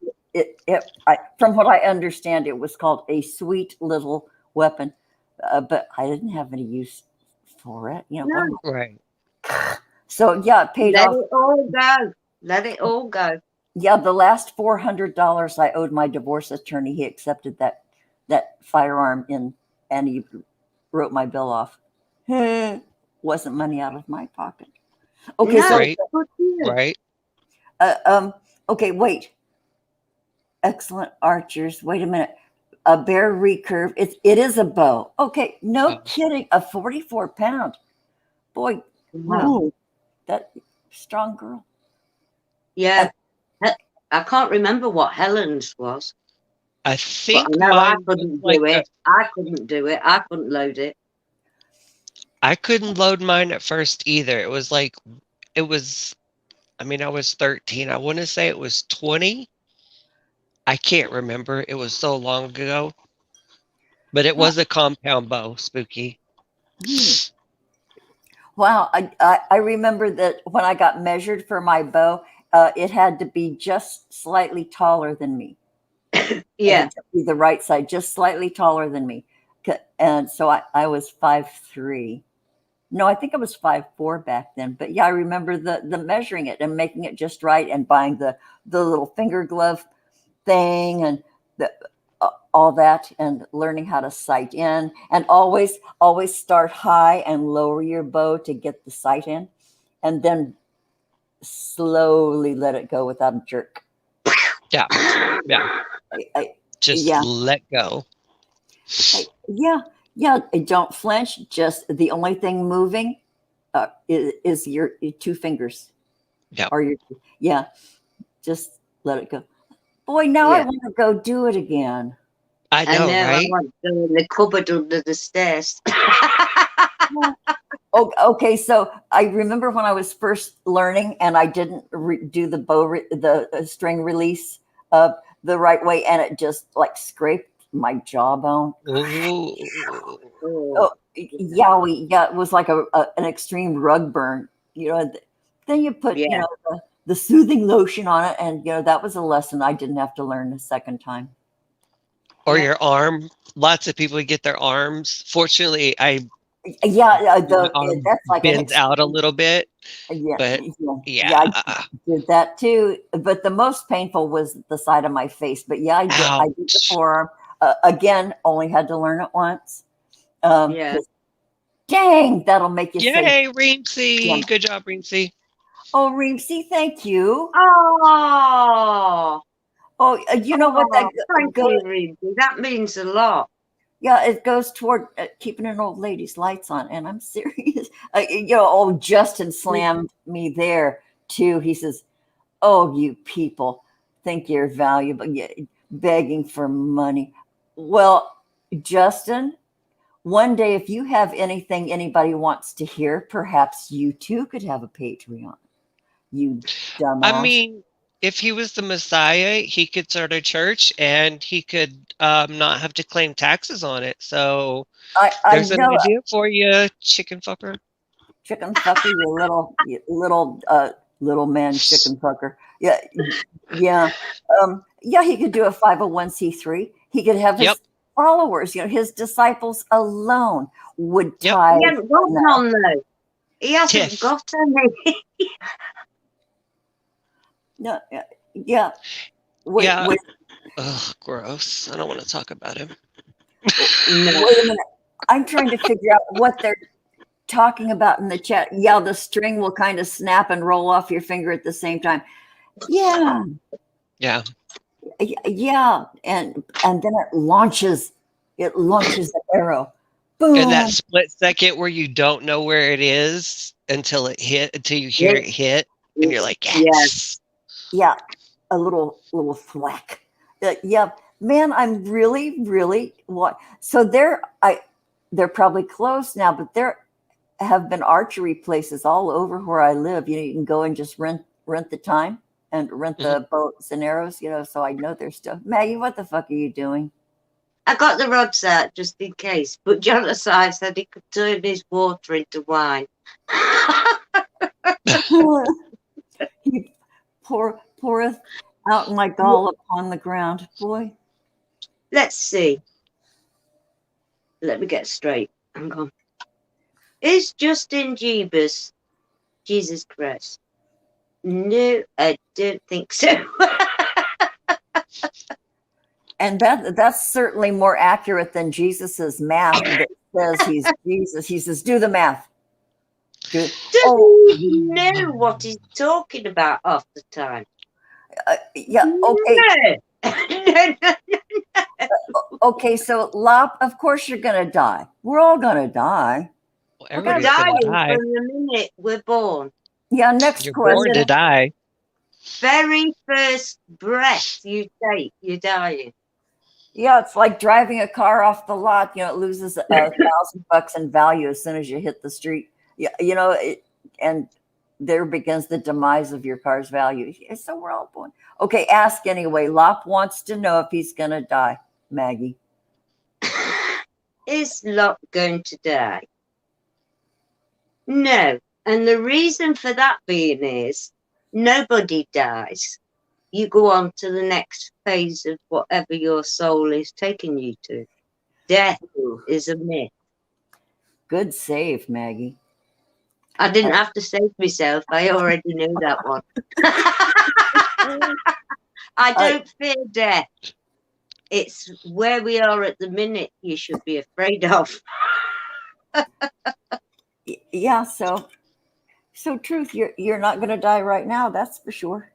From what I understand, it was called a sweet little weapon, but I didn't have any use for it. You know, what am No. Right. so yeah, it paid Let off. it all go. Let it all go. Yeah, the last $400 I owed my divorce attorney, he accepted that firearm in, and he wrote my bill off. Wasn't money out of my pocket. Okay, No. so Right. Good for you. Right. okay, wait. Excellent archers. Wait a minute. A bear recurve. It is a bow. Okay, no Oh. kidding. A 44-pound. Boy, Wow. ooh, that strong girl. Yeah. I can't remember what Helen's was, I but I think know I mine was couldn't like do it. I couldn't do it. I couldn't load it. I couldn't load mine at first either. It was like it was. I mean, I was 13. I want to say it was 20. I can't remember. It was so long ago. But it was a compound bow, Spooky. Wow, I remember that when I got measured for my bow, it had to be just slightly taller than me. Yeah. And to be the right side, just slightly taller than me. And so I was 5'3". No, I think I was 5'4" back then. But yeah, I remember the measuring it and making it just right and buying the little finger glove thing and all that, and learning how to sight in, and always start high and lower your bow to get the sight in, and then slowly let it go without a jerk. Yeah. Yeah. Just Yeah. let go. Yeah. Don't flinch. Just the only thing moving is your 2 fingers. Yeah. Or yeah. Just let it go. Boy, now I want to go do it again. I I know, know. I right? want to go in the cupboard under the stairs. Okay, so I remember when I was first learning, and I didn't do the the string release the right way, and it just like scraped my jawbone. Ooh. Oh, yeah, it was like an extreme rug burn. You know, then you put Yeah. the soothing lotion on it, and that was a lesson I didn't have to learn a second time. Or Yeah. your arm. Lots of people get their arms. Fortunately, Yeah, my arm that's like bends out a little bit. Yeah, But yeah, yeah. I did that too. But the most painful was the side of my face. But yeah, I did the Ouch. forearm. Again, only had to learn it once. Yeah. 'Cause dang, that'll make you say, Yay, Reemsy. Yeah. Good job, Reemsy. "Oh, Reemsy, thank you." Oh, Oh, you know what? That thank go, you, Ruby. That means a lot. yeah, it goes toward keeping an old lady's lights on, and I'm serious. Old Justin slammed me there too. He says, "Oh, you people think you're valuable, begging for money." Well, Justin, one day if you have anything anybody wants to hear, perhaps you too could have a Patreon. You dumbass. I mean, if he was the Messiah, he could start a church and he could not have to claim taxes on it. So I there's an know, idea for you, chicken fucker. chicken fucker, you little man chicken fucker. Yeah, yeah, yeah. He could do a 501c3. He could have his Yep. followers. His disciples alone would Yep. tithe. He hasn't got none though. He hasn't Tiff. got any. No, yeah. Wait, Yeah. wait, Ugh, gross. I don't want to talk about him. No. wait a minute. I'm trying to figure out what they're talking about in the chat. Yeah, the string will kind of snap and roll off your finger at the same time. Yeah, Yeah. yeah, and then it launches. It launches the arrow. Boom. And that split second where you don't know where it is until you hear it hit, and you're like, yes. Yeah, a little thwack. Yeah, Man, I'm really, really what? So they're probably closed now, but there have been archery places all over where I live. You can go and just rent the time and rent Mhm. the bows and arrows. So I know there's still. Maggie, what the fuck are you doing? I got the rods out just in case, but John aside said he could turn his water into wine. He poureth out my gall upon the ground. Boy, Let's see. Let me get straight. Hang on. Is Justin Jeebus Jesus Christ? No, I don't think so. and that's certainly more accurate than Jesus's math that says he's Jesus. He says, "Do the math." Doesn't Oh, even know what he's talking about half the time. yeah. Okay. No. No. Okay. So, Lop, of course you're gonna die. We're all gonna die. Well, We're everybody's gonna dying die. from the minute we're born. Yeah. Next You're born to question. die. Very first breath you take, you're dying. Yeah, it's like driving a car off the lot. It loses $1,000 in value as soon as you hit the street. Yeah, and there begins the demise of your car's value. So we're all born. Okay, ask anyway. Lop wants to know if he's gonna die. Maggie. Is Lot going to die? No. And the reason for that being is nobody dies. You go on to the next phase of whatever your soul is taking you to. Death is a myth. Good save, Maggie. I didn't have to save myself. I already knew that one. I don't fear death. It's where we are at the minute you should be afraid of. Yeah, so truth, you're not going to die right now, that's for sure.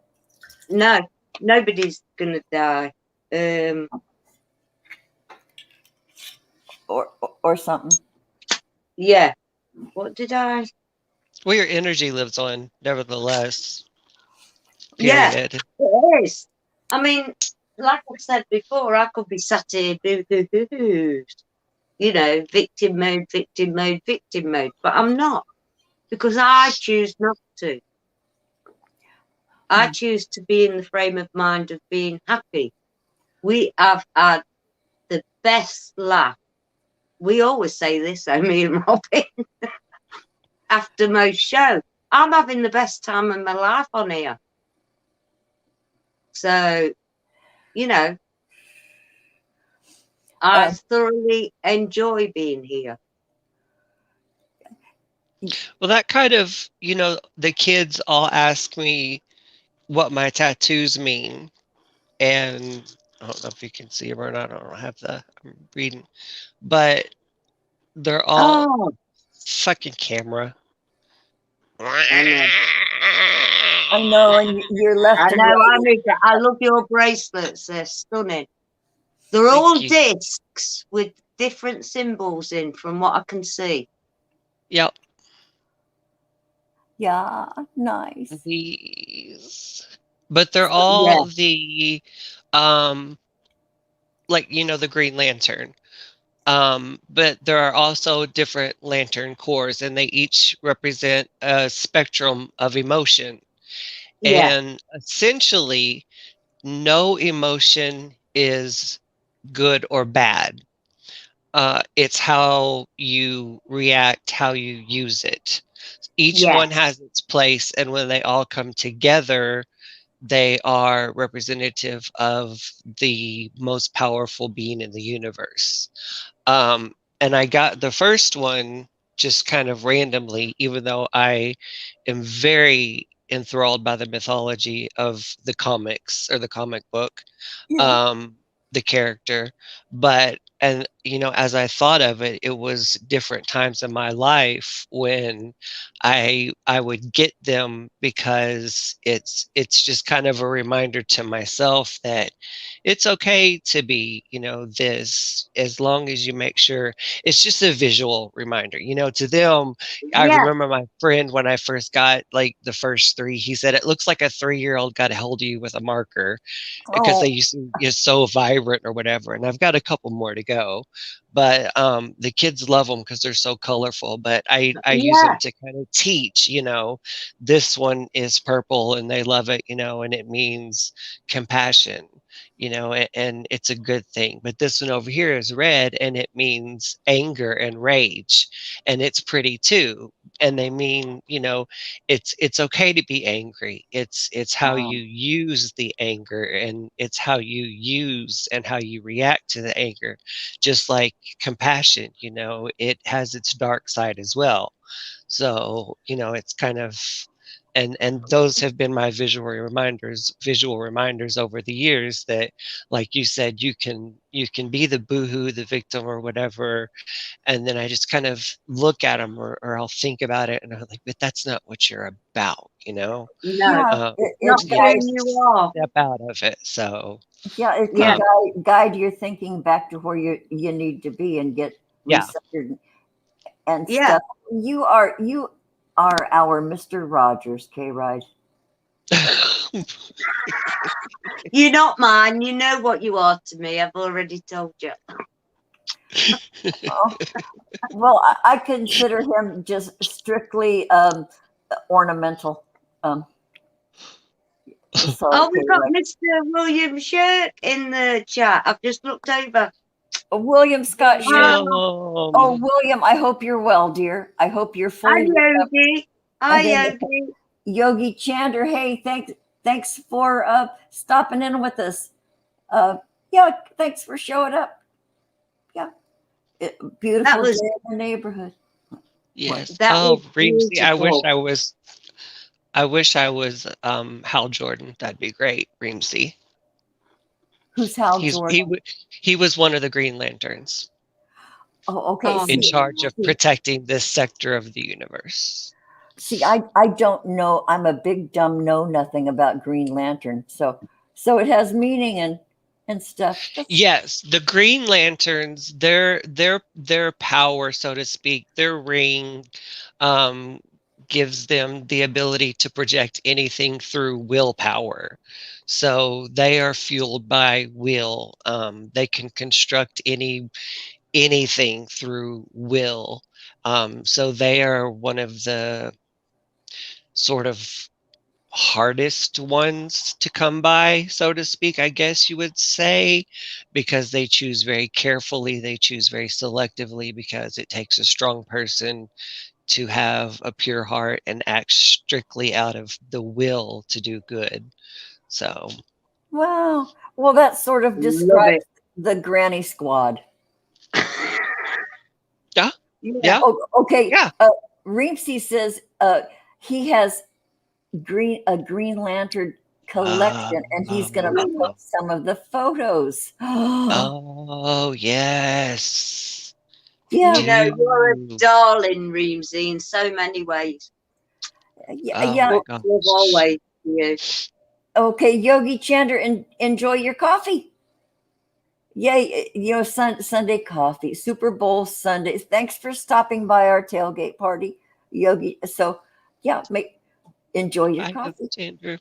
No, nobody's gonna die. Or something. Yeah. What did I? Well, your energy lives on, nevertheless. Yeah, Period. it is. I mean, like I said before, I could be sat here, victim mode, victim mode, victim mode, but I'm not because I choose not to. I choose to be in the frame of mind of being happy. We have had the best laugh. We always say this, me and Robin, after most show. I'm having the best time of my life on here. So, I thoroughly enjoy being here. Well, that kind of, the kids all ask me what my tattoos mean. And I don't know if you can see them or not. I don't have I'm reading. But they're all fucking camera. I know, and you're left I know, I love your bracelets. They're stunning. They're all discs with different symbols in, from what I can see. Yep. Yeah, nice. These. But they're all the the Green Lantern. But there are also different lantern cores, and they each represent a spectrum of emotion. Yeah. And essentially, no emotion is good or bad. It's how you react, how you use it. Each one has its place, and when they all come together, they are representative of the most powerful being in the universe. And I got the first one just kind of randomly, even though I am very enthralled by the mythology of the comics or the comic book, the character. But And, as I thought of it, it was different times in my life when I would get them, because it's just kind of a reminder to myself that it's okay to be, this, as long as you make sure it's just a visual reminder, to them. I Yeah. remember my friend, when I first got like the first three, he said, it looks like a 3-year-old got a hold of you with a marker, because Oh, they used to is so vibrant or whatever. And I've got a couple more to go, but the kids love them because they're so colorful. But I use them Yeah. to kind of teach, this one is purple and they love it, and it means compassion, and it's a good thing. But this one over here is red and it means anger and rage, and it's pretty too. And they mean, it's okay to be angry. It's how wow. you use the anger, and it's how you use and how you react to the anger. Just like compassion, it has its dark side as well. So, it's kind of, and those have been my visual reminders over the years, that, like you said, you can be the boohoo, the victim or whatever. And then I just kind of look at them, or I'll think about it, and I'm like, but that's not what you're about, No, Yeah, um, it's not it you who guides. you are. step out of it. So, Yeah, it can Yeah. um, guide your thinking back to where you need to be and get yeah. recentered and Yeah. stuff. You are our Mr. Rogers, K. Ride. You're not mine. You know what you are to me. I've already told you. Oh, well, I consider him just strictly ornamental. Um, so, Oh, K. we've got Ride. Mr. William Shirk in the chat. I've just looked over. William Scott Shirk. Oh, Oh, William. William, I hope you're well, dear. I hope you're hi, fully recovered. Yogi. Hi, And then Yogi. Yogi Chander, hey, thanks for stopping in with us. Uh, yeah, thanks for showing up. Yeah, That beautiful day was in the neighborhood. What? Yes. that Oh, was Reemsy, beautiful. I wish I was Hal Jordan. That'd be great, Reemsy. Who's Hal He's he Jordan? w- he was one of the Green Lanterns, Oh, okay. Oh, in See, charge of see, protecting this sector of the universe. I don't know. I'm a big dumb know nothing about Green Lantern. So it has meaning and stuff. That's Yes, the Green Lanterns, their power, so to speak, their ring, um, gives them the ability to project anything through willpower. So they are fueled by will. They can construct anything through will. So they are one of the sort of hardest ones to come by, so to speak, I guess you would say, because they choose very carefully, they choose very selectively, because it takes a strong person to have a pure heart and act strictly out of the will to do good. So, wow. Well, that sort of love describes it. the Granny Squad. yeah, Yeah. yeah, Oh, okay. yeah. Reemsy says he has a Green Lantern collection, and he's going to Oh, post some of the photos. oh, yes. You Yeah, know, you're a Do. darling, Reemsy, in so many ways. yeah, Oh yeah. my Much love gosh. always to you. Okay, Yogi Chander, enjoy your coffee. Yay, Sunday coffee, Super Bowl Sunday. Thanks for stopping by our tailgate party, Yogi. So, yeah, enjoy your I coffee have Andrew.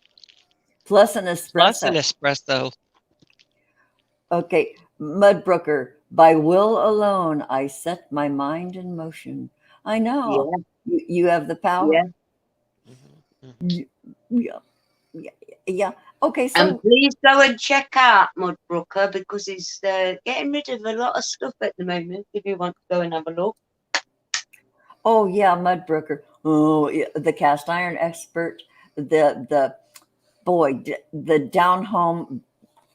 plus an Plus espresso. an espresso. Okay, Mudbrooker. By will alone, I set my mind in motion. I know Yeah, you have the yeah. power. Mhm, mhm. Yeah, yeah, yeah. Yeah. Okay, And so please go and check out Mudbrooker because he's getting rid of a lot of stuff at the moment. If you want to go and have a look. oh yeah, Mudbrooker. Oh, yeah, the cast iron expert. The boy, the down home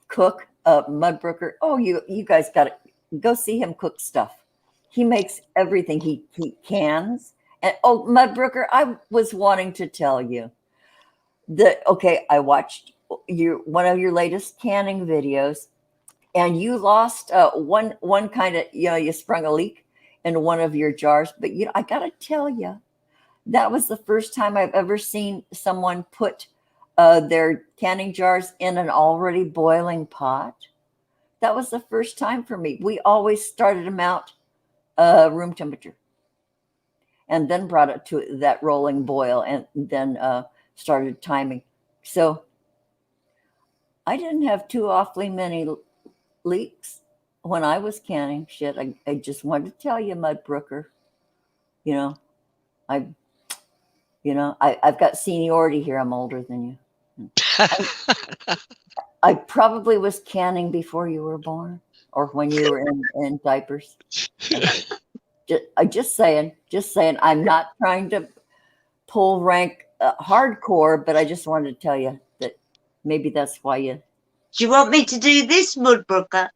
cook, Mudbrooker. Oh, you guys got to go see him cook stuff. He makes everything. He cans. And oh, Mudbrooker, I was wanting to tell you that. Okay, I watched one of your latest canning videos, and you lost one kind of, you sprung a leak in one of your jars. But I gotta tell you, that was the first time I've ever seen someone put their canning jars in an already boiling pot. That was the first time for me. We always started them out room temperature, and then brought it to that rolling boil, and then started timing. So I didn't have too awfully many leaks when I was canning. Shit, I just wanted to tell you, Mudbrooker. You know, I, I've got seniority here. I'm older than you. I probably was canning before you were born, or when you were in diapers. Just saying. I'm not trying to pull rank hardcore, but I just wanted to tell you that maybe that's why you. Do you want me to do this, Mudbrooker?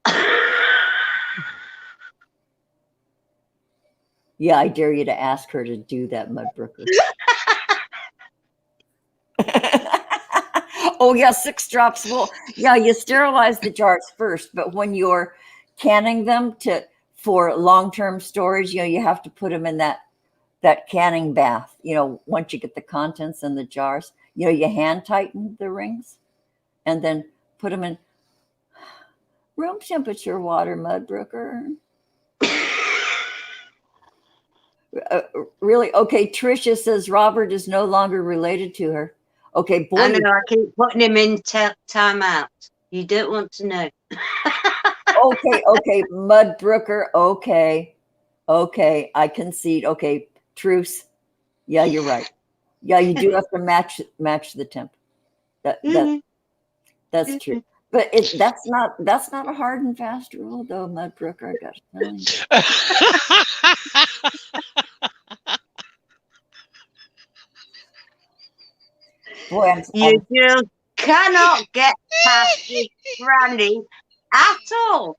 Yeah, I dare you to ask her to do that, Mudbrooker. Oh yeah, 6 drops. Well, yeah, you sterilize the jars first, but when you're canning them for long-term storage, you have to put them in that canning bath. Once you get the contents in the jars, you hand tighten the rings, and then put them in room temperature water, Mudbrooker. Really? Okay, Tricia says Robert is no longer related to her. Okay, boy. I know, I keep putting him in time out. You don't want to know. Okay, Mudbrooker. Okay, I concede. Okay, truce. Yeah, you're right. Yeah, you do have to match the temp. That's true. But that's not a hard and fast rule, though, Mudbrooker. I got to tell you. Boy, you just cannot get past this Granny at all.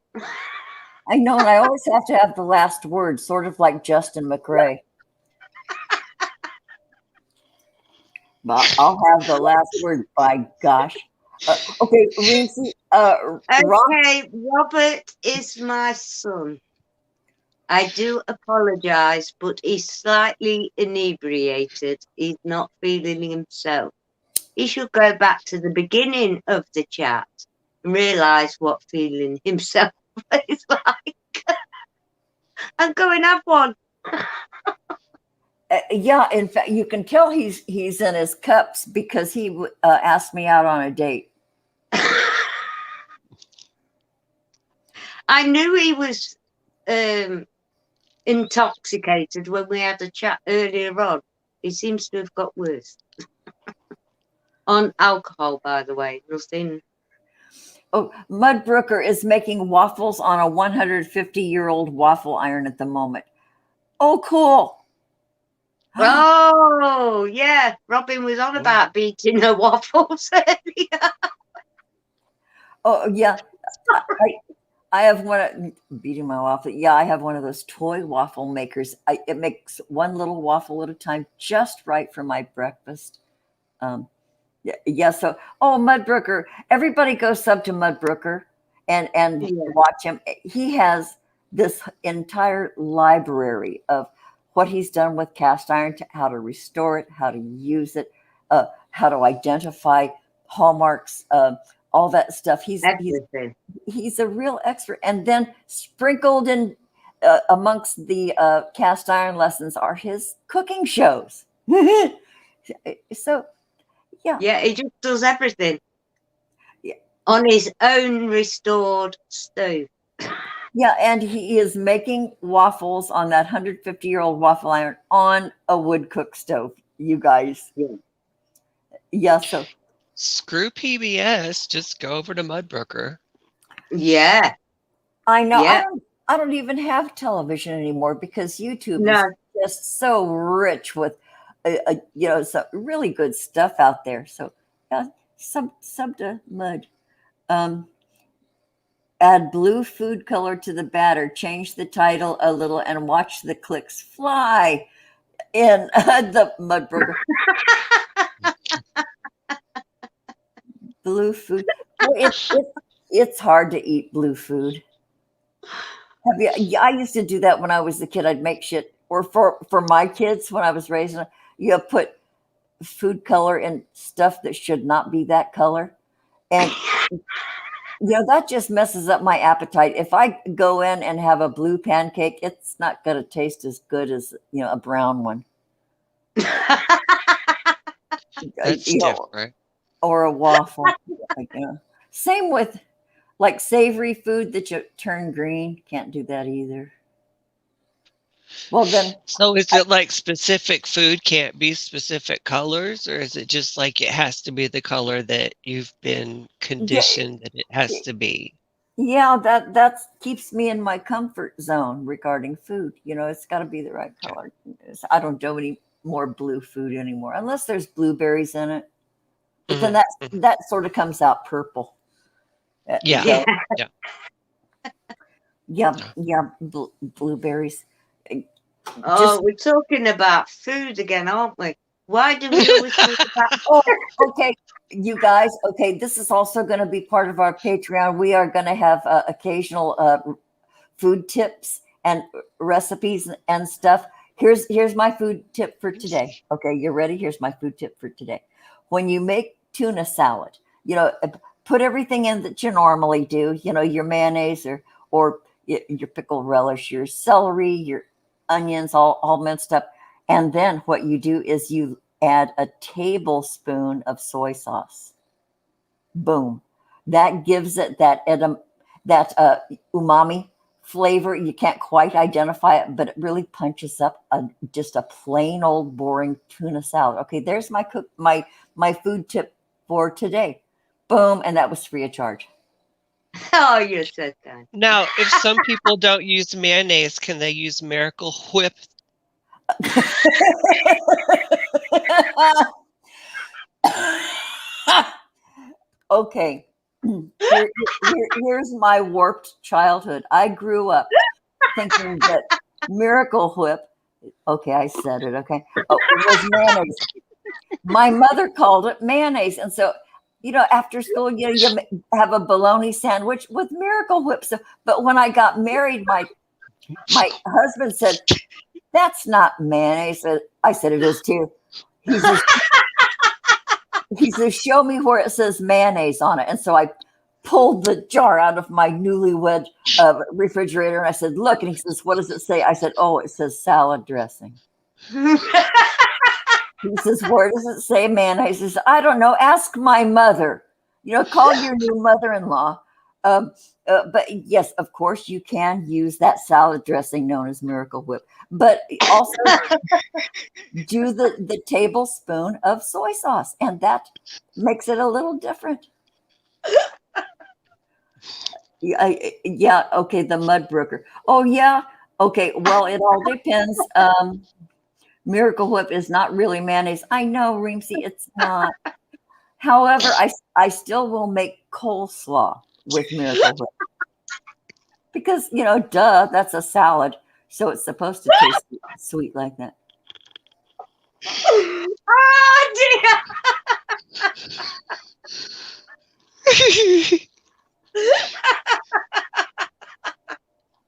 I know, and I always have to have the last word, sort of like Justin McRae. But I'll have the last word, by gosh. Okay, Reese. Okay, Robert is my son. I do apologise, but he's slightly inebriated. He's not feeling himself. He should go back to the beginning of the chat and realise what feeling himself is like. And go and have one. Yeah, in fact, you can tell he's in his cups because he asked me out on a date. I knew he was intoxicated when we had a chat earlier on. He seems to have got worse. On alcohol, by the way, nothing. Oh, Mudbrooker is making waffles on a 150-year-old waffle iron at the moment. Oh, cool. Oh, yeah. Robin was on about beating the waffles earlier. Oh, yeah. I have one beating my waffle. Yeah, I have one of those toy waffle makers. It makes one little waffle at a time, just right for my breakfast. Yeah. So, Mudbrooker. Everybody go sub to Mudbrooker and watch him. He has this entire library of what he's done with cast iron, how to restore it, how to use it, how to identify hallmarks, all that stuff. He's a real expert. And then sprinkled in amongst the cast iron lessons are his cooking shows. So, yeah. Yeah, he just does everything. Yeah. On his own restored stove. Yeah, and he is making waffles on that 150-year-old waffle iron on a wood cook stove, you guys. Yeah, so. Screw PBS, just go over to Mudbrooker. Yeah. I know. Yeah. I don't even have television anymore because YouTube is just so rich with, some really good stuff out there. So, yeah, sub to Mud. Add blue food color to the batter. Change the title a little and watch the clicks fly in the Mudbrooker. Blue food. It's hard to eat blue food. Have you? Yeah, I used to do that when I was a kid. I'd make shit, or for my kids when I was raising them, you put food color in stuff that should not be that color, and that just messes up my appetite. If I go in and have a blue pancake, it's not going to taste as good as a brown one. That's You know, different. or a waffle. Same with like savory food that you turn green. Can't do that either. Well, then, So is it like specific food can't be specific colors, or is it just like it has to be the color that you've been yeah, conditioned that it has to be? yeah, that keeps me in my comfort zone regarding food. It's got to be the right Okay. color. I don't do any more blue food anymore, unless there's blueberries in it. But then Mhm, mhm. that sort of comes out purple. Yeah, Yeah. yeah. Yeah, No. yeah, blueberries. Oh, Just we're talking about food again, aren't we? Why do we always talk about oh, okay, you guys. Okay, this is also going to be part of our Patreon. We are going to have occasional food tips and recipes and stuff. Here's my food tip for today. Okay, you ready? Here's my food tip for today. When you make tuna salad, put everything in that you normally do. Your mayonnaise or your pickle relish, your celery, your onions, all minced up. And then what you do is you add a tablespoon of soy sauce. Boom. That gives it that umami flavor. You can't quite identify it, but it really punches up just a plain old boring tuna salad. Okay, there's my food tip for today. Boom, and that was free of charge. Oh, you're so kind. Now, if some people don't use mayonnaise, can they use Miracle Whip? Okay. Here's my warped childhood. I grew up thinking that Miracle Whip, okay, I said it, okay, was mayonnaise. My mother called it mayonnaise. And so, after school, you have a bologna sandwich with Miracle Whip. So, but when I got married, my husband said, "That's not mayonnaise." I said, "It is too." He says, "Show me where it says mayonnaise on it." And so I pulled the jar out of my newlywed refrigerator and I said, "Look." And he says, "What does it say?" I said, "Oh, it says salad dressing." He says, "Where does it say mayonnaise?" He says, "I don't know. Ask my mother. Call your new mother-in-law." But yes, of course, you can use that salad dressing known as Miracle Whip. But also do the tablespoon of soy sauce, and that makes it a little different. Yeah, okay, the Mudbrooker. Oh, yeah, okay, well, it all depends. Miracle Whip is not really mayonnaise. I know, Reemsy, it's not. However, I still will make coleslaw with Miracle Whip because, duh, that's a salad. So it's supposed to taste sweet like that. Oh, dear.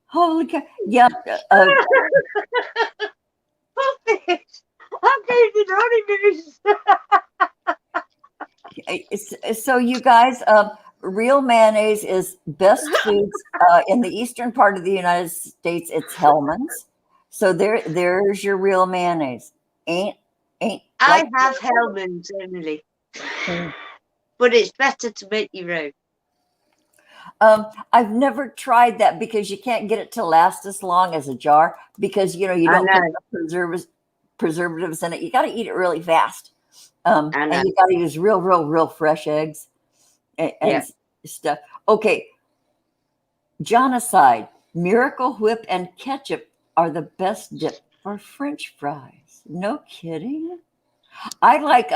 Holy cow. Yeah. So you guys, real mayonnaise is best foods in the eastern part of the United States. It's Hellman's. So there's your real mayonnaise. Ain't I like have Hellman's only, Hmm. but it's better to make your own. I've never tried that because you can't get it to last as long as a jar because you don't put enough preservatives in it. You got to eat it really fast, and you got to use real fresh eggs and stuff. Okay, Jonacide, Miracle Whip, and ketchup are the best dip for French fries. No kidding. I like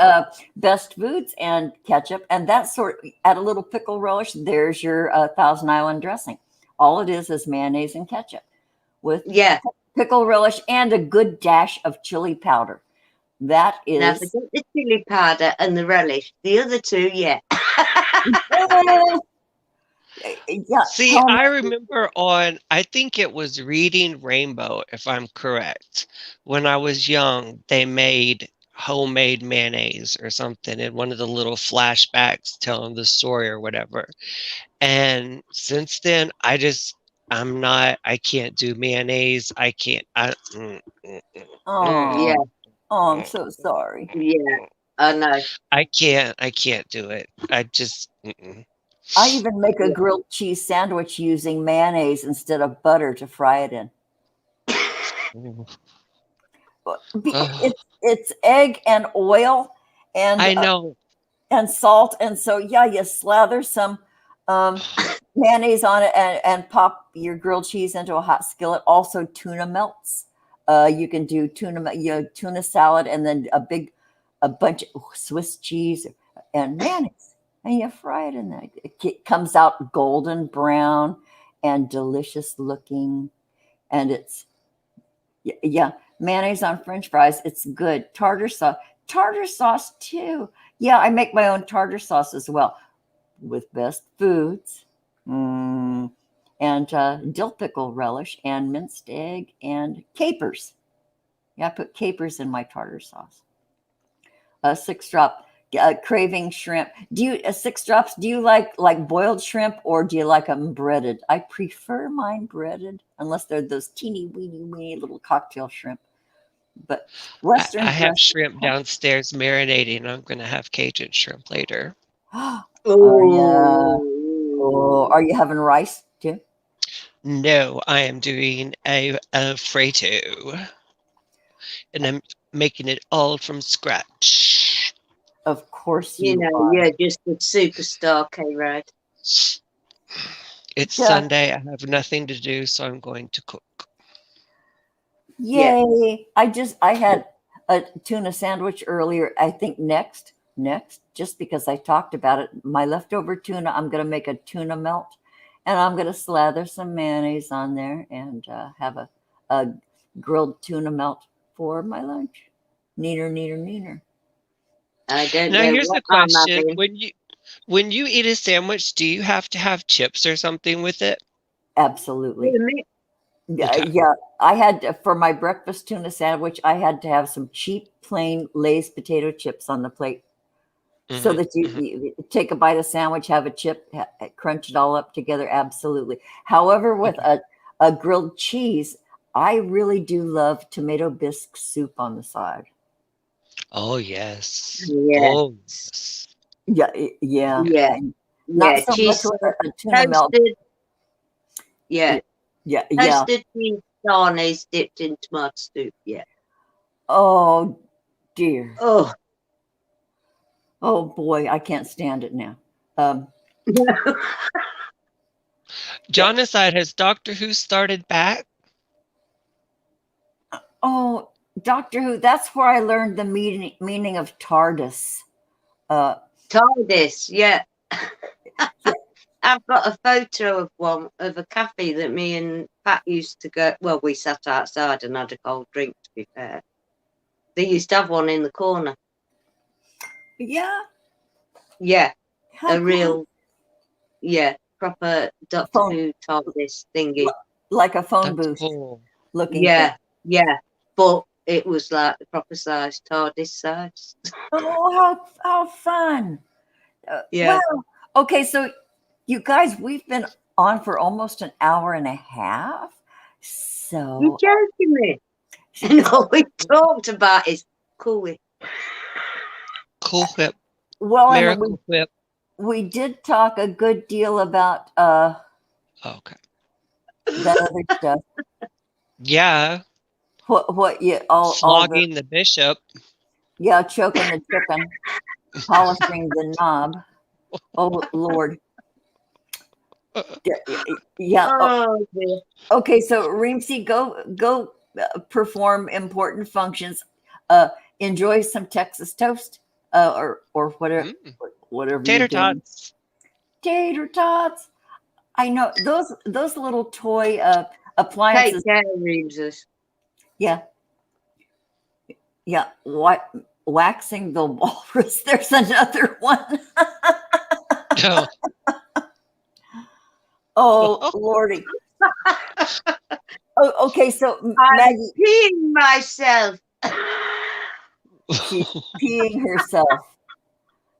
Best Foods and ketchup, and that add a little pickle relish. There's your Thousand Island dressing. All it is mayonnaise and ketchup with pickle relish and a good dash of chili powder. That is. Now forget the chili powder and the relish. The other two, Yeah, See, I remember I think it was Reading Rainbow, if I'm correct. When I was young, they made homemade mayonnaise or something in one of the little flashbacks telling the story or whatever. And since then, I can't do mayonnaise. I can't. Yeah, oh, oh, I'm so sorry. yeah. I know. I can't do it. I just, I even make a Yeah. grilled cheese sandwich using mayonnaise instead of butter to fry it in. Ugh, It's egg and oil and I know. salt, and so yeah, you slather some um, mayonnaise on it and pop your grilled cheese into a hot skillet. Also, tuna melts. You can do tuna salad, and then a bunch of Swiss cheese and mayonnaise, and you fry it in there. It comes out golden brown and delicious looking, and it's yeah, mayonnaise on French fries. It's good. Tartar sauce too. Yeah, I make my own tartar sauce as well with Best Foods. And dill pickle relish and minced egg and capers. Yeah, I put capers in my tartar sauce. Six drop craving shrimp. Do you 6 drops? Do you like boiled shrimp or do you like them breaded? I prefer mine breaded, unless they're those teeny weeny little cocktail shrimp. But I Western have dressing. shrimp downstairs marinating. I'm gonna have Cajun shrimp later. Are you? Oh, Oh, are you having rice too? No, I am doing a Alfredo, and I'm making it all from scratch. Of course you you know, are. you're just a superstar, K-Rad. It's Yeah. Sunday. I have nothing to do, so I'm going to cook. Yeah. Yay. I had a tuna sandwich earlier. I think next, just because I talked about it, my leftover tuna, I'm going to make a tuna melt and I'm going to slather some mayonnaise on there and have a grilled tuna melt for my lunch. Neener. I don't Now, know here's what a I'm question: having. when you eat a sandwich, do you have to have chips or something with it? Absolutely. Yeah, Okay. yeah. For my breakfast tuna sandwich, I had to have some cheap, plain Lay's potato chips on the plate so Hmm. that Hmm. you take a bite of sandwich, have a chip, crunch it all up together. Absolutely. However, with a grilled cheese, I really do love tomato bisque soup on the side. Oh yes. Yeah. Oh yes. Yeah, yeah. Yeah. And not Yeah. so much Cheese with a tuna melt. toasted. Yeah. Yeah. Toasted cheese sarnies dipped in tomato soup. Yeah. Oh dear. Oh. Oh boy, I can't stand it now. Um, yeah. Jonathan, has Doctor Who started back? Oh, Doctor Who. That's where I learned the meaning of TARDIS. Uh, TARDIS. Yeah. yeah, I've got a photo of one of a cafe that me and Pat used to go. Well, we sat outside and had a cold drink, to be fair. They used to have one in the corner. yeah. Yeah. How A cool! real, yeah, proper Doctor Phone, Who TARDIS thingy. like a phone That's booth cool. looking thing. Yeah. Yeah. But it was like the proper size TARDIS size. Oh, how fun! Yeah. Wow. Okay, so you guys, we've been on for almost an hour and a half. You're So, joking me. And all we talked about is cool. Cool whip. well, and Miracle whip. we did talk a good deal about Okay. that other stuff. Yeah. What you all the Flogging the bishop. yeah, choking the chicken, polishing the knob. Oh Lord. Yeah. Oh dear. Okay. So Reemsy, go perform important functions. Uh, enjoy some Texas toast, or Mm. whatever you're Tater doing. tots. Tater tots. I know those little toy appliances. Take care, Reeves. Yeah. Yeah. What waxing the walrus? There's another one. Oh, Oh, Lordy. Oh, okay, so I'm Maggie, peeing myself. she's peeing herself.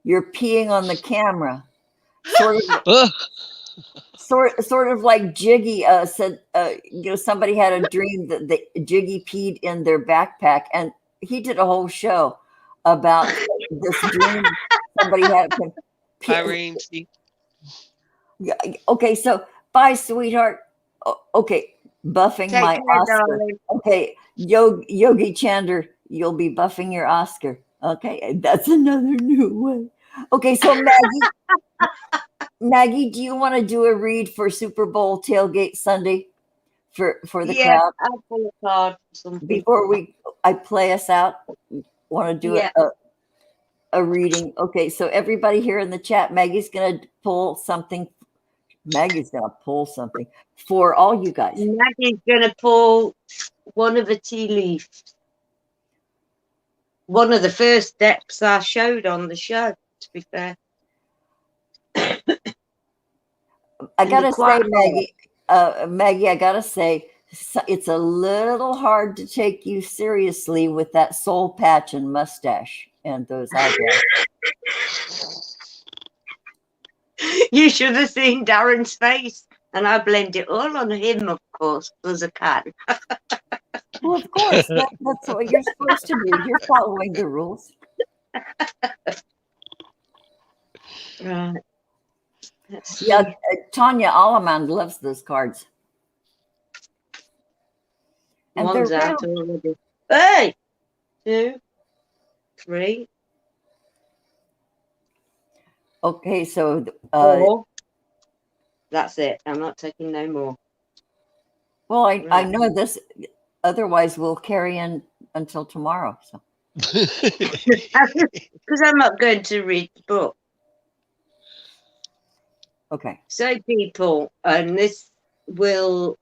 You're peeing on the camera. Sort of Ugh. sort of like Jiggy said, somebody had a dream that Jiggy peed in their backpack, and he did a whole show about this dream somebody had. Irene, see, Yeah, okay, so bye, sweetheart. Okay, buffing Take my care, Oscar. darling. Okay, Yogi Chander, you'll be buffing your Oscar. Okay, that's another new one. Okay, so Maggie, do you want to do a read for Super Bowl Tailgate Sunday for the Yeah, crowd I'll pull a card for some before people. I play us out? Want to do Yeah. a reading? Okay, so everybody here in the chat, Maggie's gonna pull something. Maggie's gonna pull something for all you guys. Maggie's going to pull one of the tea leaves. One of the first decks I showed on the show, to be fair. I And gotta they're say, quite hard. Maggie, I gotta say, it's a little hard to take you seriously with that soul patch and mustache and those eyebrows. You should have seen Darren's face. And I blamed it all on him, of course, as a cat. Well, of course, that's what you're supposed to do. You're following the rules. Right. Let's see. Yeah, Tanya Alaman loves those cards. And One's they're out round. already. Hey! 2, 3, Okay, so 4. That's it. I'm not taking no more. well, I Right. know this. Otherwise, we'll carry in until tomorrow. So Because I'm not going to read the book. okay, So, people, and this will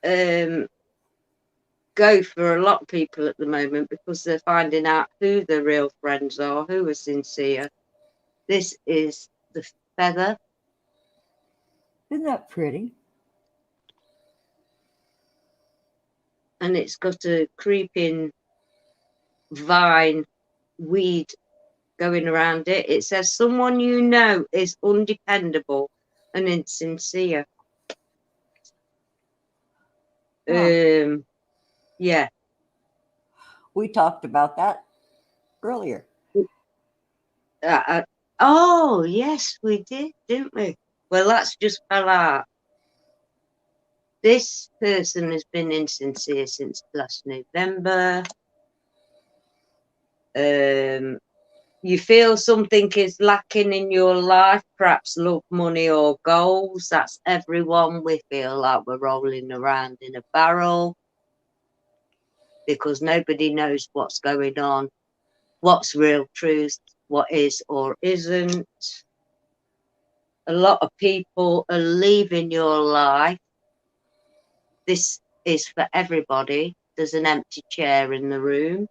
go for a lot of people at the moment because they're finding out who their real friends are, who are sincere. This is the feather. isn't that pretty? And it's got a creeping vine weed going around it. It says someone you know is undependable and insincere. Huh. Yeah. We talked about that earlier. Oh, yes, we did, didn't we? Well, that's just fell out. This person has been insincere since last November. You feel something is lacking in your life, perhaps love, money, or goals. That's everyone. We feel like we're rolling around in a barrel because nobody knows what's going on, what's real truth, what is or isn't. A lot of people are leaving your life. This is for everybody. There's an empty chair in the room.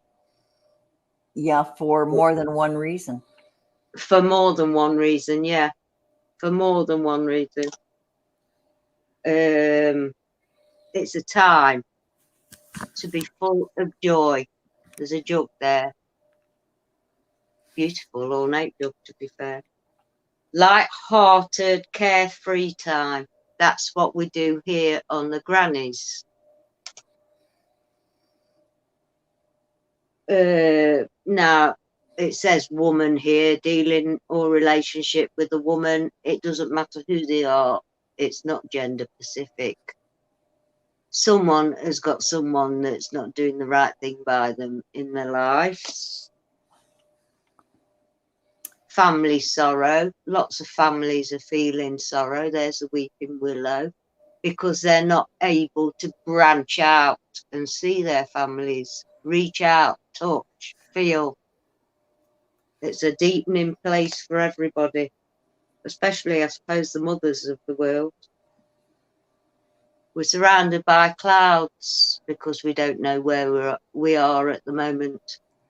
Yeah, for more than one reason. For more than one reason, yeah. For more than one reason. It's a time to be full of joy. There's a jug there. Beautiful ornate jug, to be fair. Light-hearted, carefree time. That's what we do here on the Grannies. Now, it says woman here, dealing or relationship with a woman. It doesn't matter who they are. It's not gender specific. Someone has got someone that's not doing the right thing by them in their lives. Family sorrow. Lots of families are feeling sorrow. There's a weeping willow because they're not able to branch out and see their families, reach out, touch, feel. It's a deepening place for everybody, especially, I suppose, the mothers of the world. We're surrounded by clouds because we don't know where we are at the moment,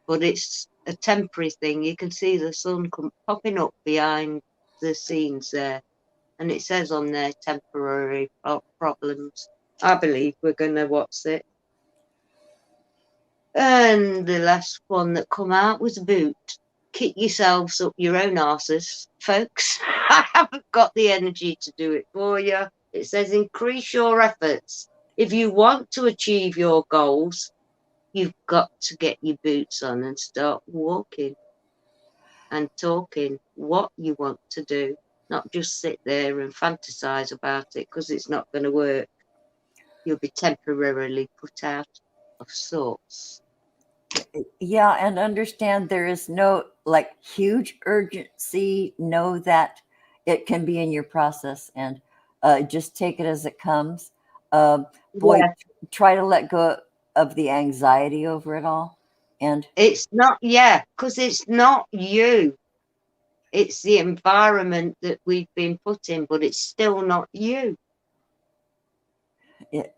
but it's a temporary thing. You can see the sun popping up behind the scenes there. And it says on there temporary problems. I believe we're going to watch it. And the last one that come out was a boot. Kick yourselves up your own arses, folks. I haven't got the energy to do it for you. It says increase your efforts. If you want to achieve your goals, you've got to get your boots on and start walking and talking what you want to do, not just sit there and fantasize about it, because it's not going to work. You'll be temporarily put out of sorts. Yeah, and understand there is no like huge urgency. Know that it can be in your process, and just take it as it comes. Boy, Yeah. try to let go of the anxiety over it all. And It's not, because it's not you. It's the environment that we've been put in, but it's still not you. it,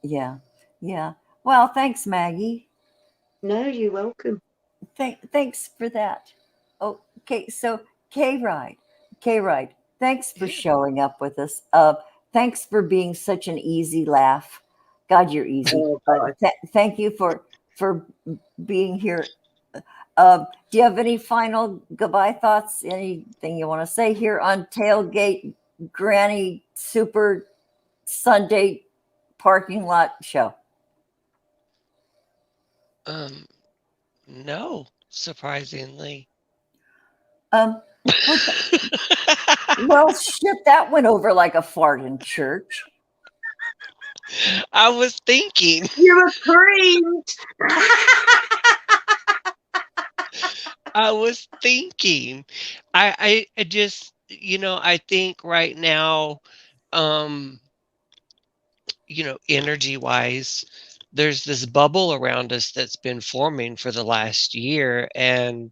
yeah, yeah. Well, thanks, Maggie. No, you're welcome. Thanks for that. Okay, so K Ride, thanks for showing up with us. Thanks for being such an easy laugh. God, you're easy. Oh, God. Thank you for being here. Do you have any final goodbye thoughts? Anything you want to say here on Tailgate Granny Super Sunday Parking Lot Show? No, surprisingly. Well, well, shit, that went over like a fart in church. I was thinking. You're a creep. I was thinking. I just, I think right now, um, energy wise, there's this bubble around us that's been forming for the last year, and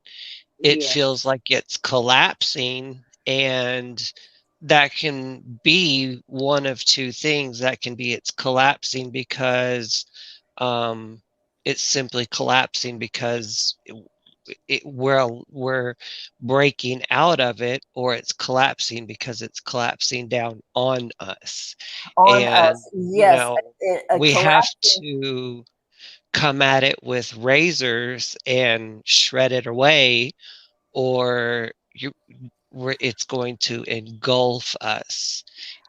it Yeah, feels like it's collapsing. And that can be one of two things. That can be it's collapsing because um, it's simply collapsing because we're breaking out of it, or it's collapsing because it's collapsing down on us. On And us, yes, a we have collapsing. to come at it with razors and shred it away, or it's going to engulf us.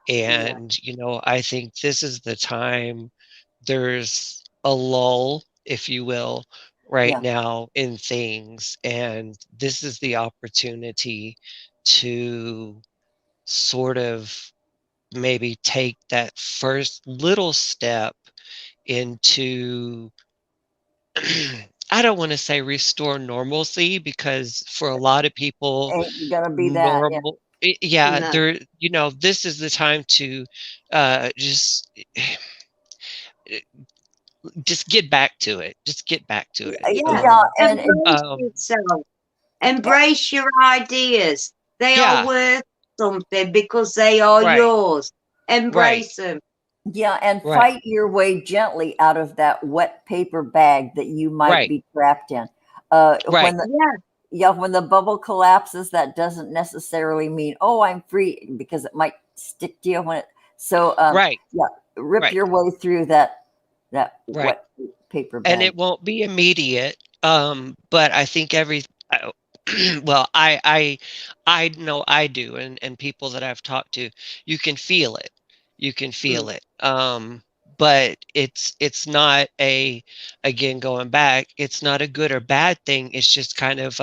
yeah, And I think this is the time. There's a lull, if you will, right Yeah, now in things, and this is the opportunity to sort of maybe take that first little step into I don't want to say restore normalcy, because for a lot of people, ain't gonna be that. Yeah, normal, yeah, no, this is the time to just just get back to it. Just get back to it. yeah. yeah, Embrace Um, yourself. Embrace your ideas. They are yeah, worth something because they are right, yours. right, Embrace them. yeah, and right, fight your way gently out of that wet paper bag that you might right, be trapped in. right, When the Yeah, Yeah, when the bubble collapses, that doesn't necessarily mean, oh, I'm free, because it might stick to you when it. So, right, yeah, rip right, your way through that right. wet paper And bag. it won't be immediate. But I think well, I know I do, and people that I've talked to, you can feel it. You can mm, feel it. But it's not again, going back, it's not a good or bad thing. It's just kind of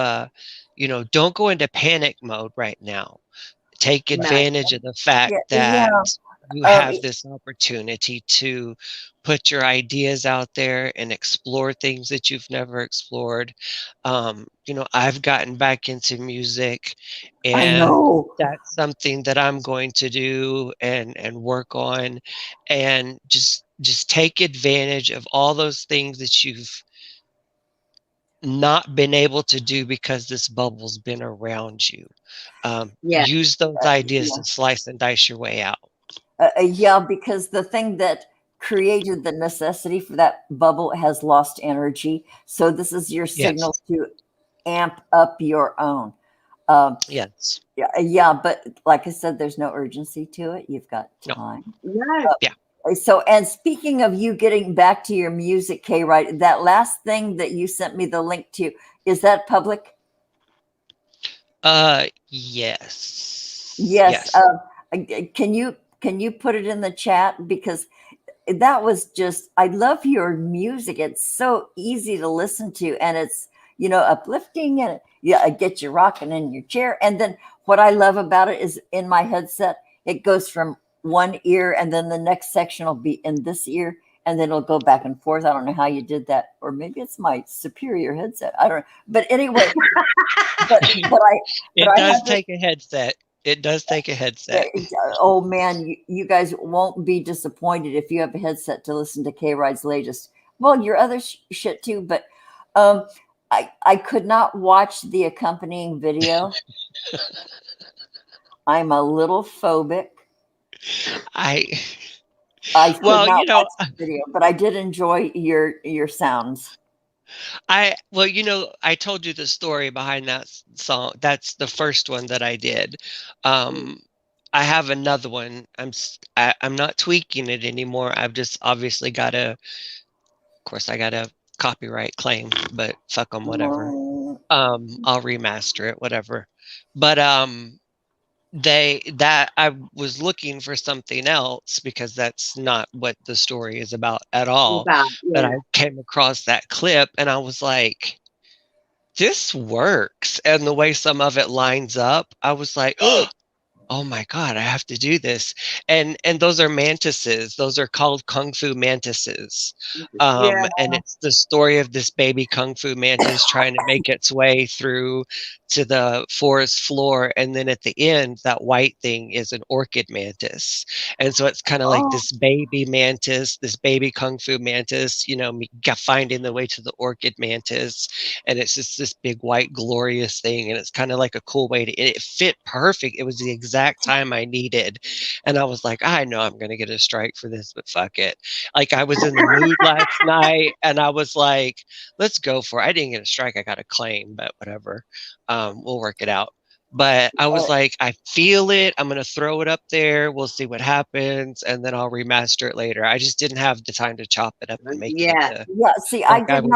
don't go into panic mode right now. Take no, advantage of the fact Yeah, that yeah. you Um, have this opportunity to put your ideas out there and explore things that you've never explored. I've gotten back into music, I and know. that's something that I'm going to do and work on, and just take advantage of all those things that you've not been able to do because this bubble's been around you. yeah, Use those ideas Yeah, to slice and dice your way out. yeah, because the thing that created the necessity for that bubble has lost energy. So this is your signal Yes. to amp up your own. Um, Yes. Yeah, but like I said, there's no urgency to it. You've got No. time. No. So, and speaking of you getting back to your music, Kay, right? That last thing that you sent me the link to, is that public? Yes. Yes. Yes. Can you put it in the chat? Because that was just, I love your music. It's so easy to listen to, and it's, uplifting, and yeah, it gets you rocking in your chair. And then what I love about it is in my headset, it goes from one ear, and then the next section will be in this ear, and then it'll go back and forth. I don't know how you did that, or maybe it's my superior headset. I don't know. But anyway, It I does have take a headset. It does take a headset. oh man, you guys won't be disappointed if you have a headset to listen to K Ride's latest. Well, your other shit too, but um, I could not watch the accompanying video. I'm a little phobic. I I could well, not watch the video, but I did enjoy your sounds. I told you the story behind that song. That's the first one that I did. I have another one. I'm not tweaking it anymore. I've just obviously got to, of course, I got a copyright claim, but fuck them, whatever. I'll remaster it, whatever. But I was looking for something else because that's not what the story is about at all. But I came across that clip and I was like, this works. And the way some of it lines up, I was like, oh my God, I have to do this. And those are mantises. Those are called Kung Fu mantises. And it's the story of this baby Kung Fu mantis trying to make its way through to the forest floor. And then at the end, that white thing is an orchid mantis. And so it's kind of like this baby mantis, this baby Kung Fu mantis, finding the way to the orchid mantis. And it's just this big white glorious thing. And it's kind of like a cool way it fit perfect. It was the exact time I needed. And I was like, I know I'm going to get a strike for this, but fuck it. Like I was in the mood last night and I was like, let's go for it. I didn't get a strike. I got a claim, but whatever. We'll work it out. But I was like, I feel it. I'm going to throw it up there. We'll see what happens. And then I'll remaster it later. I just didn't have the time to chop it up and make it into. Yeah. See, like I would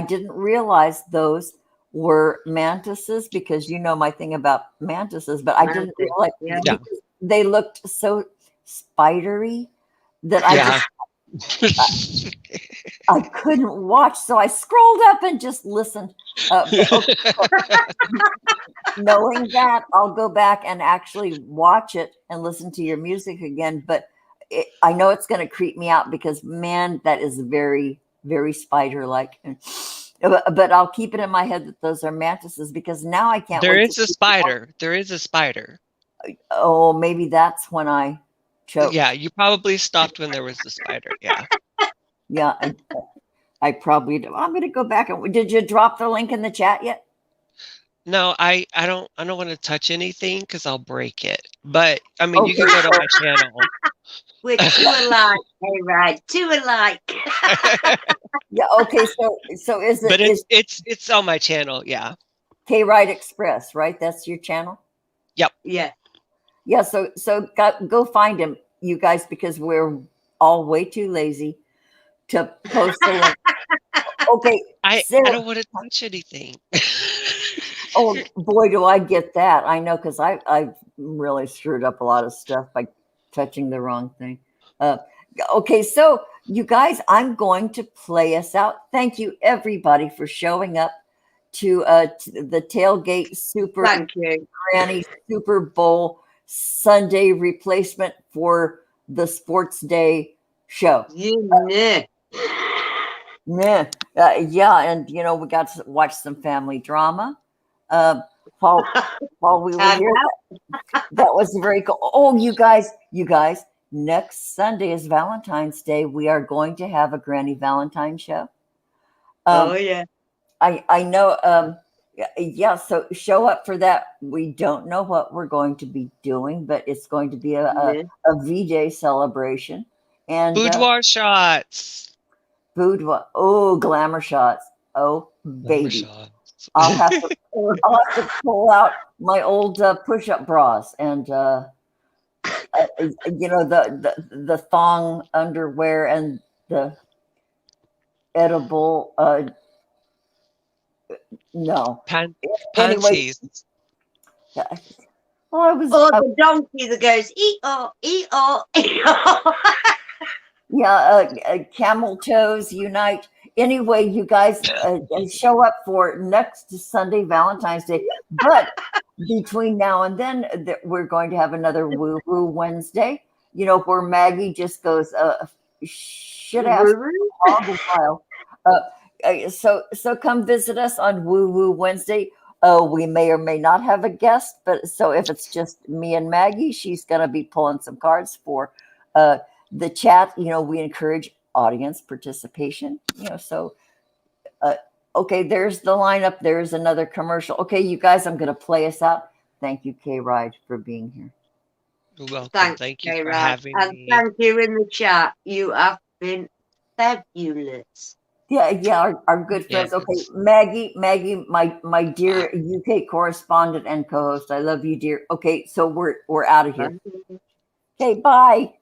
didn't realize those were mantises, because my thing about mantises, but I didn't realize because they looked so spidery that I couldn't watch. So I scrolled up and just listened. Knowing that, I'll go back and actually watch it and listen to your music again. But I know it's going to creep me out because, man, that is very, very spider-like. But I'll keep it in my head that those are mantises, because now I can't. There is a spider. There is a spider. Oh, maybe that's when I choked. Yeah, you probably stopped when there was the spider. Yeah. Yeah, I probably do. I'm going to go back and. Did you drop the link in the chat yet? No, I don't want to touch anything because I'll break it. But I mean, you can go to my channel. We're two alike, hey, right? Two alike. Yeah. Okay. So is it? But it's on my channel. Yeah. K Ride Express, right? That's your channel. Yep. Yeah. Yeah. So go find him, you guys, because we're all way too lazy to post the link. Okay. I don't want to touch anything. Oh boy, do I get that. I know, because I've really screwed up a lot of stuff by touching the wrong thing. Okay, so you guys, I'm going to play us out. Thank you, everybody, for showing up to the Tailgate Granny Super Bowl Sunday replacement for the Sports Day show. Yeah. Yeah, and we got to watch some family drama. While we were here, that was very cool. Oh, you guys, next Sunday is Valentine's Day. We are going to have a Granny Valentine show. Yeah. I know. Yeah, so show up for that. We don't know what we're going to be doing, but it's going to be a V-Day celebration. And boudoir shots. Boudoir. Oh, glamour shots. Oh, baby. I'll have to pull out my old push-up bras and the thong underwear and the edible. No. Anyway, Panties. well, I was. Or the donkey that goes, ee-oh, ee-oh, ee-oh. Camel toes unite. Anyway, you guys show up for next Sunday, Valentine's Day. But between now and then, we're going to have another Woo Woo Wednesday. Where Maggie just goes shit ass all the while. So come visit us on Woo Woo Wednesday. We may or may not have a guest, but so if it's just me and Maggie, she's going to be pulling some cards for the chat. We encourage audience participation. Okay, there's the lineup. There's another commercial. Okay, you guys, I'm going to play us out. Thank you, Kay Ride, for being here. You're welcome. Thanks, Thank you for J-Rod. having And me. thank you in the chat. You have been fabulous. Yeah, our good friends. Yes. Okay, Maggie, my dear UK correspondent and co-host. I love you, dear. Okay, so we're out of here. Okay, bye.